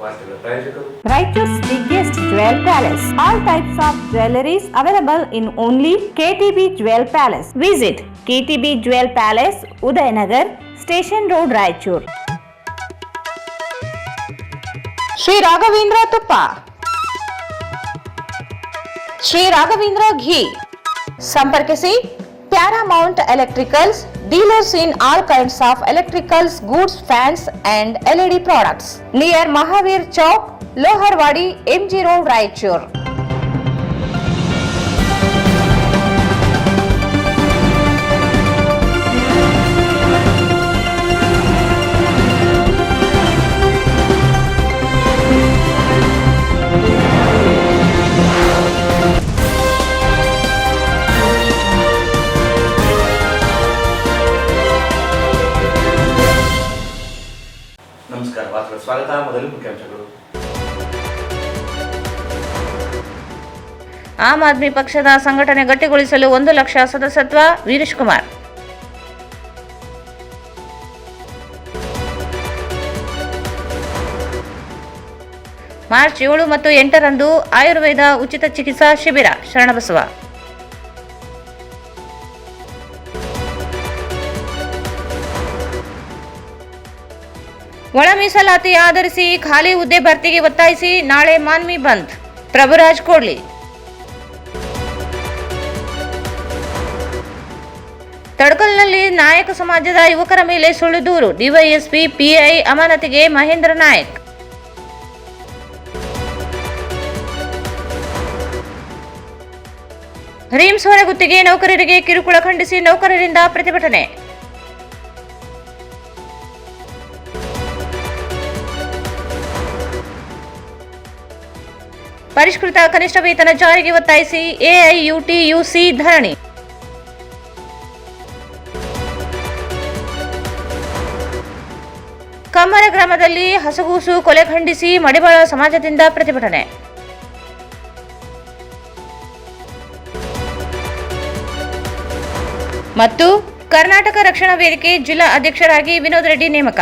Raichur's biggest jewel palace. All types of jewelries available in only KTB Jewel Palace. Visit KTB Jewel Palace, Udayanagar, Station Road, Raichur. Sri Raghavendra Tuppa, Sri Raghavendra Ghee. Samparkisi Paramount Electricals, dealers in all kinds of electricals, goods, fans and LED products. Near Mahavir Chowk, Loharwadi, MG Road, Raichur. ನಮಸ್ಕಾರ, ವಾರ್ತೆಗಳ ಸ್ವಾಗತ. ಮೊದಲು ಮುಖ್ಯಾಂಶಗಳು. ಆಮ್ ಆದ್ಮಿ ಪಕ್ಷದ ಸಂಘಟನೆ ಗಟ್ಟಿಗೊಳಿಸಲು 1 ಲಕ್ಷ ಸದಸ್ಯತ್ವ, Veeresh Kumar. March 7 ಮತ್ತು 8ರಂದು ಆಯುರ್ವೇದ ಉಚಿತ ಚಿಕಿತ್ಸಾ ಶಿಬಿರ, ಶರಣಬಸವ. ಒಳ ಮೀಸಲಾತಿ ಆಧರಿಸಿ ಖಾಲಿ ಹುದ್ದೆ ಭರ್ತಿಗೆ ಒತ್ತಾಯಿಸಿ ನಾಳೆ ಮಾನ್ವಿ ಬಂದ್, ಪ್ರಭುರಾಜ್ ಕೋಡ್ಲಿ. ತಡಕಲ್ನಲ್ಲಿ ನಾಯಕ ಸಮಾಜದ ಯುವಕರ ಮೇಲೆ ಸುಳ್ಳು ದೂರು, ಡಿವೈಎಸ್ಪಿ ಪಿಐ ಅಮಾನತಿಗೆ ಮಹೇಂದ್ರ ನಾಯಕ್. ರೀಮ್ಸ್ ಹೊರಗುತ್ತಿಗೆ ನೌಕರರಿಗೆ ಕಿರುಕುಳ ಖಂಡಿಸಿ ನೌಕರರಿಂದ ಪ್ರತಿಭಟನೆ. ಪರಿಷ್ಕೃತ ಕನಿಷ್ಠ ವೇತನ ಜಾರಿಗೆ ಒತ್ತಾಯಿಸಿ ಎಐಯುಟಿಯುಸಿ ಧರಣಿ. ಕಮ್ಮರ ಗ್ರಾಮದಲ್ಲಿ ಹಸಗೂಸು ಕೊಲೆ ಖಂಡಿಸಿ ಮಡಿವಾಳ ಸಮಾಜದಿಂದ ಪ್ರತಿಭಟನೆ. ಮತ್ತು ಕರ್ನಾಟಕ ರಕ್ಷಣಾ ವೇದಿಕೆ ಜಿಲ್ಲಾ ಅಧ್ಯಕ್ಷರಾಗಿ ವಿನೋದ್ ರೆಡ್ಡಿ ನೇಮಕ.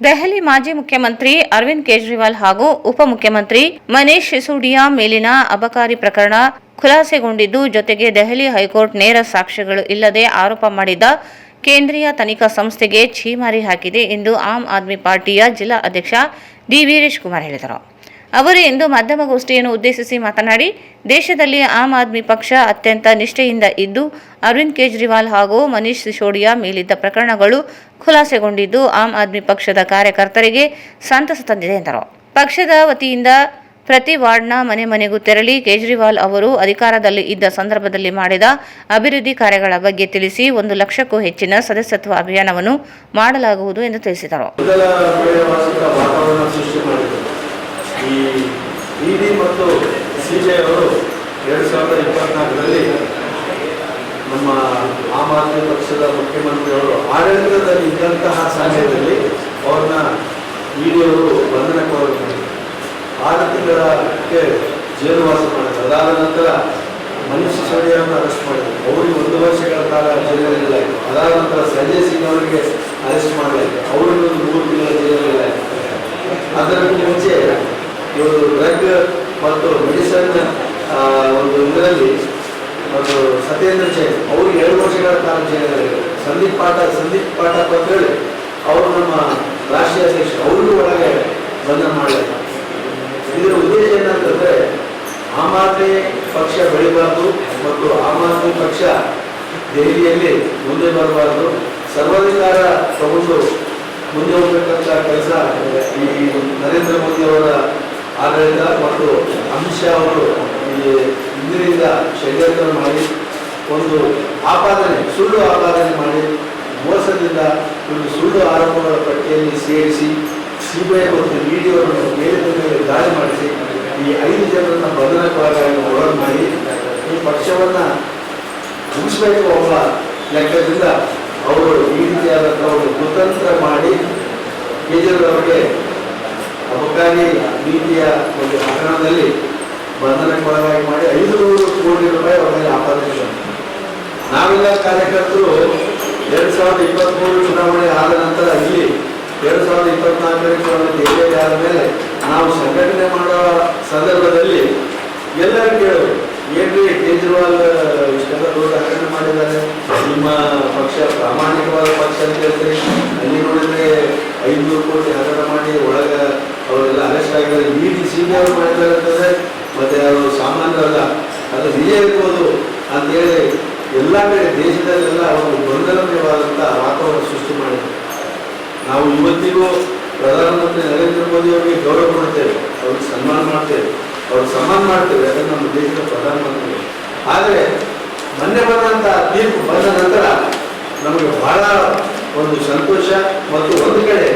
ದೆಹಲಿ ಮಾಜಿ ಮುಖ್ಯಮಂತ್ರಿ ಅರವಿಂದ್ ಕೇಜ್ರಿವಾಲ್ ಹಾಗೂ ಉಪಮುಖ್ಯಮಂತ್ರಿ ಮನೀಶ್ ಸಿಸೋಡಿಯಾ ಮೇಲಿನ ಅಬಕಾರಿ ಪ್ರಕರಣ ಖುಲಾಸೆಗೊಂಡಿದ್ದು, ಜೊತೆಗೆ ದೆಹಲಿ ಹೈಕೋರ್ಟ್ ನೇರ ಸಾಕ್ಷ್ಯಗಳು ಇಲ್ಲದೆ ಆರೋಪ ಮಾಡಿದ ಕೇಂದ್ರೀಯ ತನಿಖಾ ಸಂಸ್ಥೆಗೆ ಛೀಮಾರಿ ಹಾಕಿದೆ ಎಂದು ಆಮ್ ಆದ್ಮಿ ಪಾರ್ಟಿಯ ಜಿಲ್ಲಾ ಅಧ್ಯಕ್ಷ ಡಿ ವೀರೇಶ್ ಕುಮಾರ್ ಹೇಳಿದರು. ಅವರು ಇಂದು ಮಾಧ್ಯಮಗೋಷ್ಠಿಯನ್ನು ಉದ್ದೇಶಿಸಿ ಮಾತನಾಡಿ, ದೇಶದಲ್ಲಿ ಆಮ್ ಆದ್ಮಿ ಪಕ್ಷ ಅತ್ಯಂತ ನಿಷ್ಠೆಯಿಂದ ಇದ್ದು, ಅರವಿಂದ್ ಕೇಜ್ರಿವಾಲ್ ಹಾಗೂ ಮನೀಶ್ ಸಿಸೋಡಿಯಾ ಮೇಲಿದ್ದ ಪ್ರಕರಣಗಳು ಖುಲಾಸೆಗೊಂಡಿದ್ದು, ಆಮ್ ಆದ್ಮಿ ಪಕ್ಷದ ಕಾರ್ಯಕರ್ತರಿಗೆ ಸಂತಸ ತಂದಿದೆ ಎಂದರು. ಪಕ್ಷದ ವತಿಯಿಂದ ಪ್ರತಿ ವಾರ್ಡ್ನ ಮನೆ ಮನೆಗೂ ತೆರಳಿ ಕೇಜ್ರಿವಾಲ್ ಅವರು ಅಧಿಕಾರದಲ್ಲಿ ಇದ್ದ ಸಂದರ್ಭದಲ್ಲಿ ಮಾಡಿದ ಅಭಿವೃದ್ಧಿ ಕಾರ್ಯಗಳ ಬಗ್ಗೆ ತಿಳಿಸಿ 1 ಲಕ್ಷಕ್ಕೂ ಹೆಚ್ಚಿನ ಸದಸ್ಯತ್ವ ಅಭಿಯಾನವನ್ನು ಮಾಡಲಾಗುವುದು ಎಂದು ತಿಳಿಸಿದರು. ಈ ಇಡಿ ಮತ್ತು ಸಿಬಿಐ ಅವರು 2024ರಲ್ಲಿ ನಮ್ಮ ಆಮ್ ಆದ್ಮಿ ಪಕ್ಷದ ಮುಖ್ಯಮಂತ್ರಿಯವರು ಆಡಳಿತದಲ್ಲಿ ಇದ್ದಂತಹ ಸಮಯದಲ್ಲಿ ಅವ್ರನ್ನ ಇಡಿಯವರು ಬಂಧನಕ್ಕೆ ಹೋಗಿದ್ದಾರೆ. 6 ತಿಂಗಳಕ್ಕೆ ಜೈಲುವಾಸ ಮಾಡಿದ್ರು. ಅದಾದ ನಂತರ ಮನೀಶ್ ಸಿಸೋಡಿಯಾವನ್ನು ಅರೆಸ್ಟ್ ಮಾಡಿದ್ರು. ಅವರಿಗೆ 1 ವರ್ಷಗಳ ಕಾಲ ಜೈಲಿನಲ್ಲಾಯಿತು. ಅದಾದ ನಂತರ ಸಂಜಯ್ ಸಿಂಗ್ ಅವರಿಗೆ ಅರೆಸ್ಟ್ ಮಾಡಲಾಯಿತು. ಅವರಿಗೆ 3 ತಿಂಗಳ ಜೈಲಿನಲ್ಲಾಯಿತು. ಅದಕ್ಕೂ ಮುಂಚೆ ಇವರು ಡ್ರಗ್ ಮತ್ತು ಮೆಡಿಸನ್ ಒಂದು ಇದರಲ್ಲಿ ಒಂದು ಸತ್ಯೇಂದ್ರ ಜೈನ್ ಅವರು 7 ವರ್ಷಗಳ ಕಾಲ ಜೈಲಿನಲ್ಲಿ. ಸಂದೀಪ್ ಪಾಠಕ್ ಅಂತ ಹೇಳಿ ಅವರು ನಮ್ಮ ರಾಷ್ಟ್ರೀಯ ಅಧ್ಯಕ್ಷ, ಅವ್ರಿಗೂ ಒಳಗೆ ಬಂಧನ ಮಾಡಲಾಯಿತು. ಇದರ ಉದ್ದೇಶ ಏನಂತಂದರೆ ಆಮ್ ಆದ್ಮಿ ಪಕ್ಷ ಬೆಳಿಬಾರ್ದು ಮತ್ತು ಆಮ್ ಆದ್ಮಿ ಪಕ್ಷ ದೆಹಲಿಯಲ್ಲಿ ಮುಂದೆ ಬರಬಾರ್ದು, ಸರ್ವಾಧಿಕಾರ ತಗೊಂಡು ಮುಂದೆ ಹೋಗ್ಬೇಕಂತ ಕೆಲಸ ಈ ನರೇಂದ್ರ ಮೋದಿ ಅವರ ಆಡಳಿತ ಮತ್ತು ಅಮಿತ್ ಶಾ ಅವರು ಇದರಿಂದ ಷಡ್ಯಂತ್ರ ಮಾಡಿ ಒಂದು ಸುಳ್ಳು ಆಪಾದನೆ ಮಾಡಿ ಮೋಸದಿಂದ ಒಂದು ಸುಳ್ಳು ಆರೋಪಗಳ ಪಟ್ಟಿಯಲ್ಲಿ ಸೇರಿಸಿ ಸಿಬಿಐ ಮತ್ತು ಇಡಿಯವರನ್ನು ಮೇಲಿನ ಮೇಲೆ ದಾಳಿ ಮಾಡಿಸಿ ಈ 5 ಜನರನ್ನು ಬಂಧನಕ್ಕೊಳಗಾಗಿ ಒಳಗೆ ಮಾಡಿ ಈ ಪಕ್ಷವನ್ನು ಮುಗಿಸಬೇಕು ಎಂಬ ಲೆಕ್ಕದಿಂದ ಅವರು ಈ ರೀತಿಯಾದಂಥ ಒಂದು ಕುತಂತ್ರ ಮಾಡಿ ಕೇಜ್ರಿವಾಲ್ ಅವರಿಗೆ ಅಬಕಾರಿ ನೀತಿಯ ಒಂದು ಹಗರಣದಲ್ಲಿ ಬಂಧನಕ್ಕೊಳಗಾಗಿ ಮಾಡಿ 500 ಕೋಟಿ ರೂಪಾಯಿ ಅವರ ಮೇಲೆ ಆಪಾದನೆ. ನಾವೆಲ್ಲ ಕಾರ್ಯಕರ್ತರು 2023 ಚುನಾವಣೆ ಆದ ನಂತರ ಇಲ್ಲಿ 2024 ಚುನಾವಣೆ ದೇಶದಲ್ಲಿ ಆದ ಮೇಲೆ ನಾವು ಸಂಘಟನೆ ಮಾಡುವ ಸಂದರ್ಭದಲ್ಲಿ ಎಲ್ಲರೂ ಕೇಳೋದು, ಏನ್ರಿ ಕೇಜ್ರಿವಾಲ್ ಇಷ್ಟೆಲ್ಲ ದೊಡ್ಡ ಹಗರಣ ಮಾಡಿದ್ದಾರೆ, ನಿಮ್ಮ ಪಕ್ಷ ಪ್ರಾಮಾಣಿಕವಾದ ಪಕ್ಷ ಅಂತ ಹೇಳ್ತೀರಿ, ಅಲ್ಲಿ ನೋಡಿದ್ರೆ 500 ಕೋಟಿ ಹಗರಣ ಮಾಡಿ ಒಳಗೆ ಅವರೆಲ್ಲ ಅರೆಸ್ಟ್ ಆಗಿದ್ದಾರೆ, ಇಡಿ ಸಿಬಿಐ ಅವರು ಮಾಡಿದ್ದಾರೆ ಅಂತಂದ್ರೆ ಮತ್ತೆ ಅವರು ಸಾಮಾನ್ಯರಲ್ಲ, ಅದು ನಿಜ ಇರ್ಬೋದು ಅಂತೇಳಿ ಎಲ್ಲ ಕಡೆ ದೇಶದಲ್ಲೆಲ್ಲ ಒಂದು ಗೊಂದಲಮಯವಾದಂಥ ವಾತಾವರಣ ಸೃಷ್ಟಿ ಮಾಡಿದ್ದಾರೆ. ನಾವು ಇವತ್ತಿಗೂ ಪ್ರಧಾನಮಂತ್ರಿ ನರೇಂದ್ರ ಮೋದಿ ಅವರಿಗೆ ಗೌರವ ಕೊಡ್ತೇವೆ, ಅವ್ರಿಗೆ ಸನ್ಮಾನ ಮಾಡ್ತೇವೆ, ಅವ್ರಿಗೆ ಸನ್ಮಾನ ಮಾಡ್ತೇವೆ, ಅದನ್ನು ನಮ್ಮ ದೇಶದ ಪ್ರಧಾನಮಂತ್ರಿ. ಆದರೆ ಮೊನ್ನೆ ಬಂದಂಥ ತೀರ್ಪು ಬಂದ ನಂತರ ನಮಗೆ ಬಹಳ ಒಂದು ಸಂತೋಷ ಮತ್ತು ಒಂದು ಕಡೆ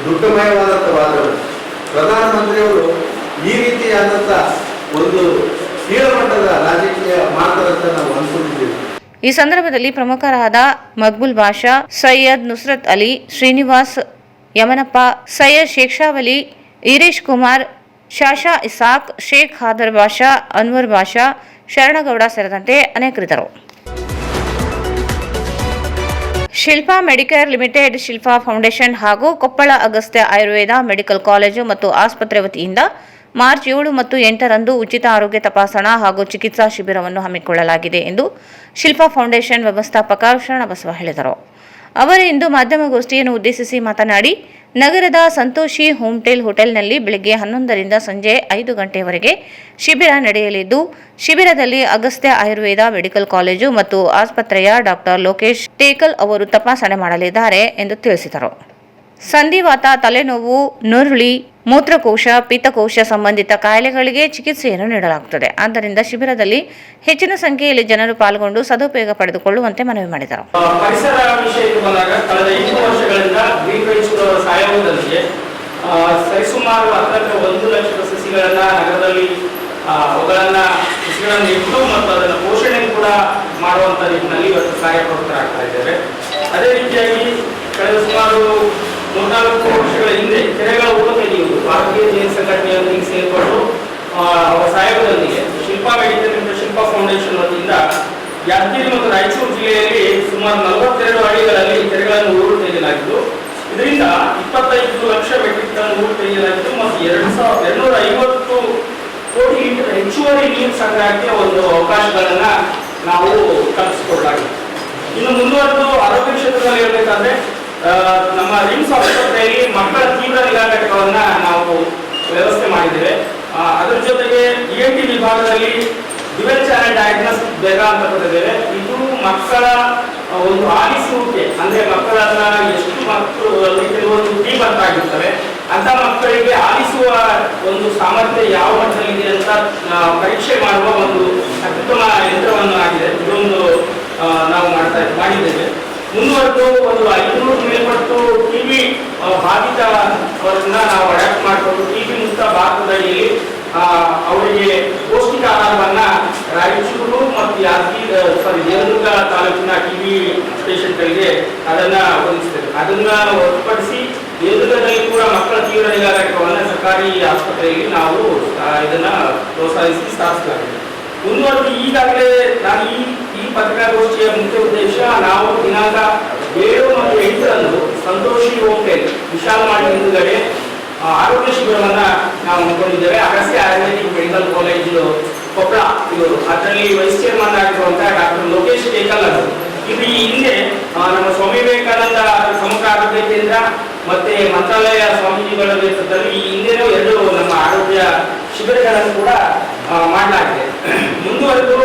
ದುಃಖಮಯವಾದಂಥ ವಾತಾವರಣ. ಪ್ರಧಾನಮಂತ್ರಿಯವರು ಈ ರೀತಿಯಾದಂಥ ಒಂದು ಕೀಳಮಟ್ಟದ ರಾಜಕೀಯ ಮಾಡ್ತಾರಂತ ನಾವು ಅನ್ಕೊಂಡಿದ್ದೀವಿ. ಈ ಸಂದರ್ಭದಲ್ಲಿ ಪ್ರಮುಖರಾದ ಮಕ್ಬುಲ್ ಬಾಷಾ, ಸೈಯದ್ ನುಸ್ರತ್ ಅಲಿ, ಶ್ರೀನಿವಾಸ್ ಯಮನಪ್ಪ, ಸೈಯದ್ ಶೇಖಾವಲಿ, ಈರೇಶ್ ಕುಮಾರ್, ಶಾಷಾ ಇಸಾಕ್, ಶೇಖ್ ಖಾದರ್ ಬಾಷಾ, ಅನ್ವರ್ ಬಾಷಾ, ಶರಣಗೌಡ ಸೇರಿದಂತೆ ಅನೇಕರಿದ್ದರು. Shilpa Medicare limited, Shilpa foundation ಹಾಗೂ ಕೊಪ್ಪಳ ಅಗಸ್ತ್ಯ ಆಯುರ್ವೇದ ಮೆಡಿಕಲ್ ಕಾಲೇಜು ಮತ್ತು ಆಸ್ಪತ್ರೆ ವತಿಯಿಂದ ಮಾರ್ಚ್ 7 ಮತ್ತು 8ರಂದು ಉಚಿತ ಆರೋಗ್ಯ ತಪಾಸಣಾ ಹಾಗೂ ಚಿಕಿತ್ಸಾ ಶಿಬಿರವನ್ನು ಹಮ್ಮಿಕೊಳ್ಳಲಾಗಿದೆ ಎಂದು ಶಿಲ್ಪಾ ಫೌಂಡೇಶನ್ ವ್ಯವಸ್ಥಾಪಕ ಶರಣಬಸವ ಹೇಳಿದರು. ಅವರು ಇಂದು ಮಾಧ್ಯಮಗೋಷ್ಠಿಯನ್ನು ಉದ್ದೇಶಿಸಿ ಮಾತನಾಡಿ, ನಗರದ ಸಂತೋಷಿ ಹೋಮ್ಟೇಲ್ ಹೋಟೆಲ್ನಲ್ಲಿ ಬೆಳಗ್ಗೆ 11ರಿಂದ ಸಂಜೆ 5 ಗಂಟೆಯವರೆಗೆ ಶಿಬಿರ ನಡೆಯಲಿದ್ದು, ಶಿಬಿರದಲ್ಲಿ ಅಗಸ್ತ್ಯ ಆಯುರ್ವೇದ ಮೆಡಿಕಲ್ ಕಾಲೇಜು ಮತ್ತು ಆಸ್ಪತ್ರೆಯ ಡಾಕ್ಟರ್ ಲೋಕೇಶ್ ಟೇಕಲ್ ಅವರು ತಪಾಸಣೆ ಮಾಡಲಿದ್ದಾರೆ ಎಂದು ತಿಳಿಸಿದರು. ಸಂಧಿವಾತ, ತಲೆನೋವು, ನುರುಳಿ, ಮೂತ್ರಕೋಶ, ಪಿತ್ತಕೋಶ ಸಂಬಂಧಿತ ಕಾಯಿಲೆಗಳಿಗೆ ಚಿಕಿತ್ಸೆಯನ್ನು ನೀಡಲಾಗುತ್ತದೆ. ಆದ್ದರಿಂದ ಶಿಬಿರದಲ್ಲಿ ಹೆಚ್ಚಿನ ಸಂಖ್ಯೆಯಲ್ಲಿ ಜನರು ಪಾಲ್ಗೊಂಡು ಸದುಪಯೋಗ ಪಡೆದುಕೊಳ್ಳುವಂತೆ ಮನವಿ ಮಾಡಿದರು. ಪರಿಸರ ವಿಷಯಕ್ಕೆ ಬಂದಾಗ ಕಳೆದ 8 ವರ್ಷಗಳಿಂದ ಗ್ರೀನ್ ವೇಸ್ಟ್ ಸಹಯೋಗದೊಂದಿಗೆ ಸರಿಸುಮಾರು 1 ಲಕ್ಷದ ಸಸಿಗಳನ್ನ ನಗರದಲ್ಲಿ ಸಸಿಗಳನ್ನು ಇಟ್ಟು ಮತ್ತು ಅದನ್ನು ಪೋಷಣೆ ಕೂಡ ಮಾಡುವಂತ ನಿಟ್ಟಿನಲ್ಲಿ ಇವತ್ತು ಕಾರ್ಯಪ್ರವೃತ್ತರಾಗ್ತಾ ಇದ್ದೇವೆ. ಅದೇ ರೀತಿಯಾಗಿ ಕಳೆದ ಸುಮಾರು 3-4 ವರ್ಷಗಳ ಹಿಂದೆ ಕೆರೆಗಳ ಊಟ ತೆಗೆಯುವುದು ಭಾರತೀಯ ಜೈನ ಸಂಘಟನೆಯೊಂದಿಗೆ ಸೇರಿಕೊಂಡು ಅವರ ಸಹಯೋಗದೊಂದಿಗೆ Shilpa medical limited, Shilpa foundation ವತಿಯಿಂದ ಯಾದಗಿರಿ ಮತ್ತು ರಾಯಚೂರು ಜಿಲ್ಲೆಯಲ್ಲಿ ಸುಮಾರು 42 ಹಳ್ಳಿಗಳಲ್ಲಿ ಕೆರೆಗಳನ್ನು ಊರು ತೆಗೆಯಲಾಗಿದ್ದು, ಇದರಿಂದ 25 ಲಕ್ಷ ಮೆಟ್ರಿಕ್ ಟನ್ ಊರು ತೆಗೆಯಲಾಗಿದ್ದು ಮತ್ತು 250 ಕೋಟಿ ಲೀಟರ್ ಹೆಚ್ಚುವರಿ ನೀರು ಸಂಗ್ರಹಕ್ಕೆ ಒಂದು ಅವಕಾಶಗಳನ್ನ ನಾವು ಕಲ್ಪಿಸಿಕೊಡಲಾಗಿದೆ. ಇನ್ನು ಮುಂದುವರೆದು ಆರೋಗ್ಯ ಕ್ಷೇತ್ರದಲ್ಲಿ ಹೇಳಬೇಕಾದ್ರೆ ನಮ್ಮ ರಿಮ್ಸ್ ಆಸ್ಪತ್ರೆಯಲ್ಲಿ ಮಕ್ಕಳ ತೀವ್ರ ನಿಗಾ ಘಟಕವನ್ನ ನಾವು ವ್ಯವಸ್ಥೆ ಮಾಡಿದ್ದೇವೆ. ಅದರ ಜೊತೆಗೆ ENT ವಿಭಾಗದಲ್ಲಿ ಡ್ಯುಯಲ್ ಚಾನೆಲ್ ಡಯಾಗ್ನೋಸ್ಟಿಕ್ ಬೇಗ ಅಂತ ಕೊಟ್ಟಿದ್ದೇವೆ. ಇದು ಮಕ್ಕಳ ಒಂದು ಆಲಿಸುವಿಕೆ, ಅಂದ್ರೆ ಮಕ್ಕಳನ್ನ ಎಷ್ಟು ಮಕ್ಕಳು ಕೆಲವೊಂದು ತೀವ್ರವಾಗಿರ್ತವೆ ಅಂತ ಮಕ್ಕಳಿಗೆ ಆಲಿಸುವ ಒಂದು ಸಾಮರ್ಥ್ಯ ಯಾವ ಮಟ್ಟದಲ್ಲಿದೆ ಅಂತ ಪರೀಕ್ಷೆ ಮಾಡುವ ಒಂದು ಅತ್ಯುತ್ತಮ ಯಂತ್ರವನ್ನು ಆಗಿದೆ. ಇದೊಂದು ನಾವು ಮಾಡಿದ್ದೇವೆ. ಮುಂದುವರೆದು ಒಂದು 500 ಮೇಲ್ಪಟ್ಟು ಟಿಬಿ ಬಾಧಿತವರನ್ನ ನಾವು ಅಡ್ಯಾಪ್ಟ್ ಮಾಡಿಕೊಂಡು ಟಿಬಿ ಮುಕ್ತ ಭಾರತದಲ್ಲಿ ಅವರಿಗೆ ಪೌಷ್ಟಿಕ ಆಹಾರವನ್ನ ರಾಯಚೂರು ಮತ್ತು ದೇವದುರ್ಗ ತಾಲೂಕಿನ ಟಿಬಿ ಪೇಷಂಟ್ಗಳಿಗೆ ಅದನ್ನ ಒದಗಿಸ್ತೇವೆ. ಅದನ್ನ ಹೊರತುಪಡಿಸಿ ದೇವದುರ್ಗದಲ್ಲಿ ಕೂಡ ಮಕ್ಕಳ ತೀವ್ರ ನಿಗಾ ಘಟಕವನ್ನು ಸರ್ಕಾರಿ ಆಸ್ಪತ್ರೆಯಲ್ಲಿ ನಾವು ಇದನ್ನ ಪ್ರೋತ್ಸಾಹಿಸಿ ಸ್ಥಾಪಿಸಲಾಗಿದೆ. ಮುಂದುವರೆದು ಈಗಾಗಲೇ ನಾನು ಈ ಪತ್ರಿಕಾಗೋಷ್ಠಿಯ ಮುಖ್ಯ ಉದ್ದೇಶ, ನಾವು ದಿನಾಂಕ 7 ಮತ್ತು 8ರಂದು ಸಂತೋಷಿ ಹೋಟೆಲ್ ವಿಶಾಲ ಮಾಡಿ ಹಿಂದುಗಡೆ ಆರೋಗ್ಯ ಶಿಬಿರವನ್ನ ನಾವು ಹಮ್ಮಿಕೊಂಡಿದ್ದೇವೆ. ಅಗಸ್ತ್ಯ ಆಯುರ್ವೇದಿಕ್ ಮೆಡಿಕಲ್ ಕಾಲೇಜು ಕೊಪ್ಪಳ ಇವರು ಅದರಲ್ಲಿ ವೈಸ್ ಚೇರ್ಮನ್ ಆಗಿರುವಂತಹ ಡಾಕ್ಟರ್ ಲೋಕೇಶ್ ಟೇಕಲ್ ಅವರು. ಇದು ಈ ಹಿಂದೆ ನಮ್ಮ ಸ್ವಾಮಿ ವಿವೇಕಾನಂದ ಸಮಗ್ರ ಆರೋಗ್ಯ ಕೇಂದ್ರ ಮತ್ತೆ ಮಂತ್ರಾಲಯ ಸ್ವಾಮೀಜಿಗಳ ನೇತೃತ್ವದಲ್ಲಿ ಈ ಹಿಂದೆನೂ 2 ನಮ್ಮ ಆರೋಗ್ಯ ಶಿಬಿರಗಳನ್ನು ಕೂಡ ಮಾಡಲಾಗಿದೆ. ಮುಂದುವರೆದು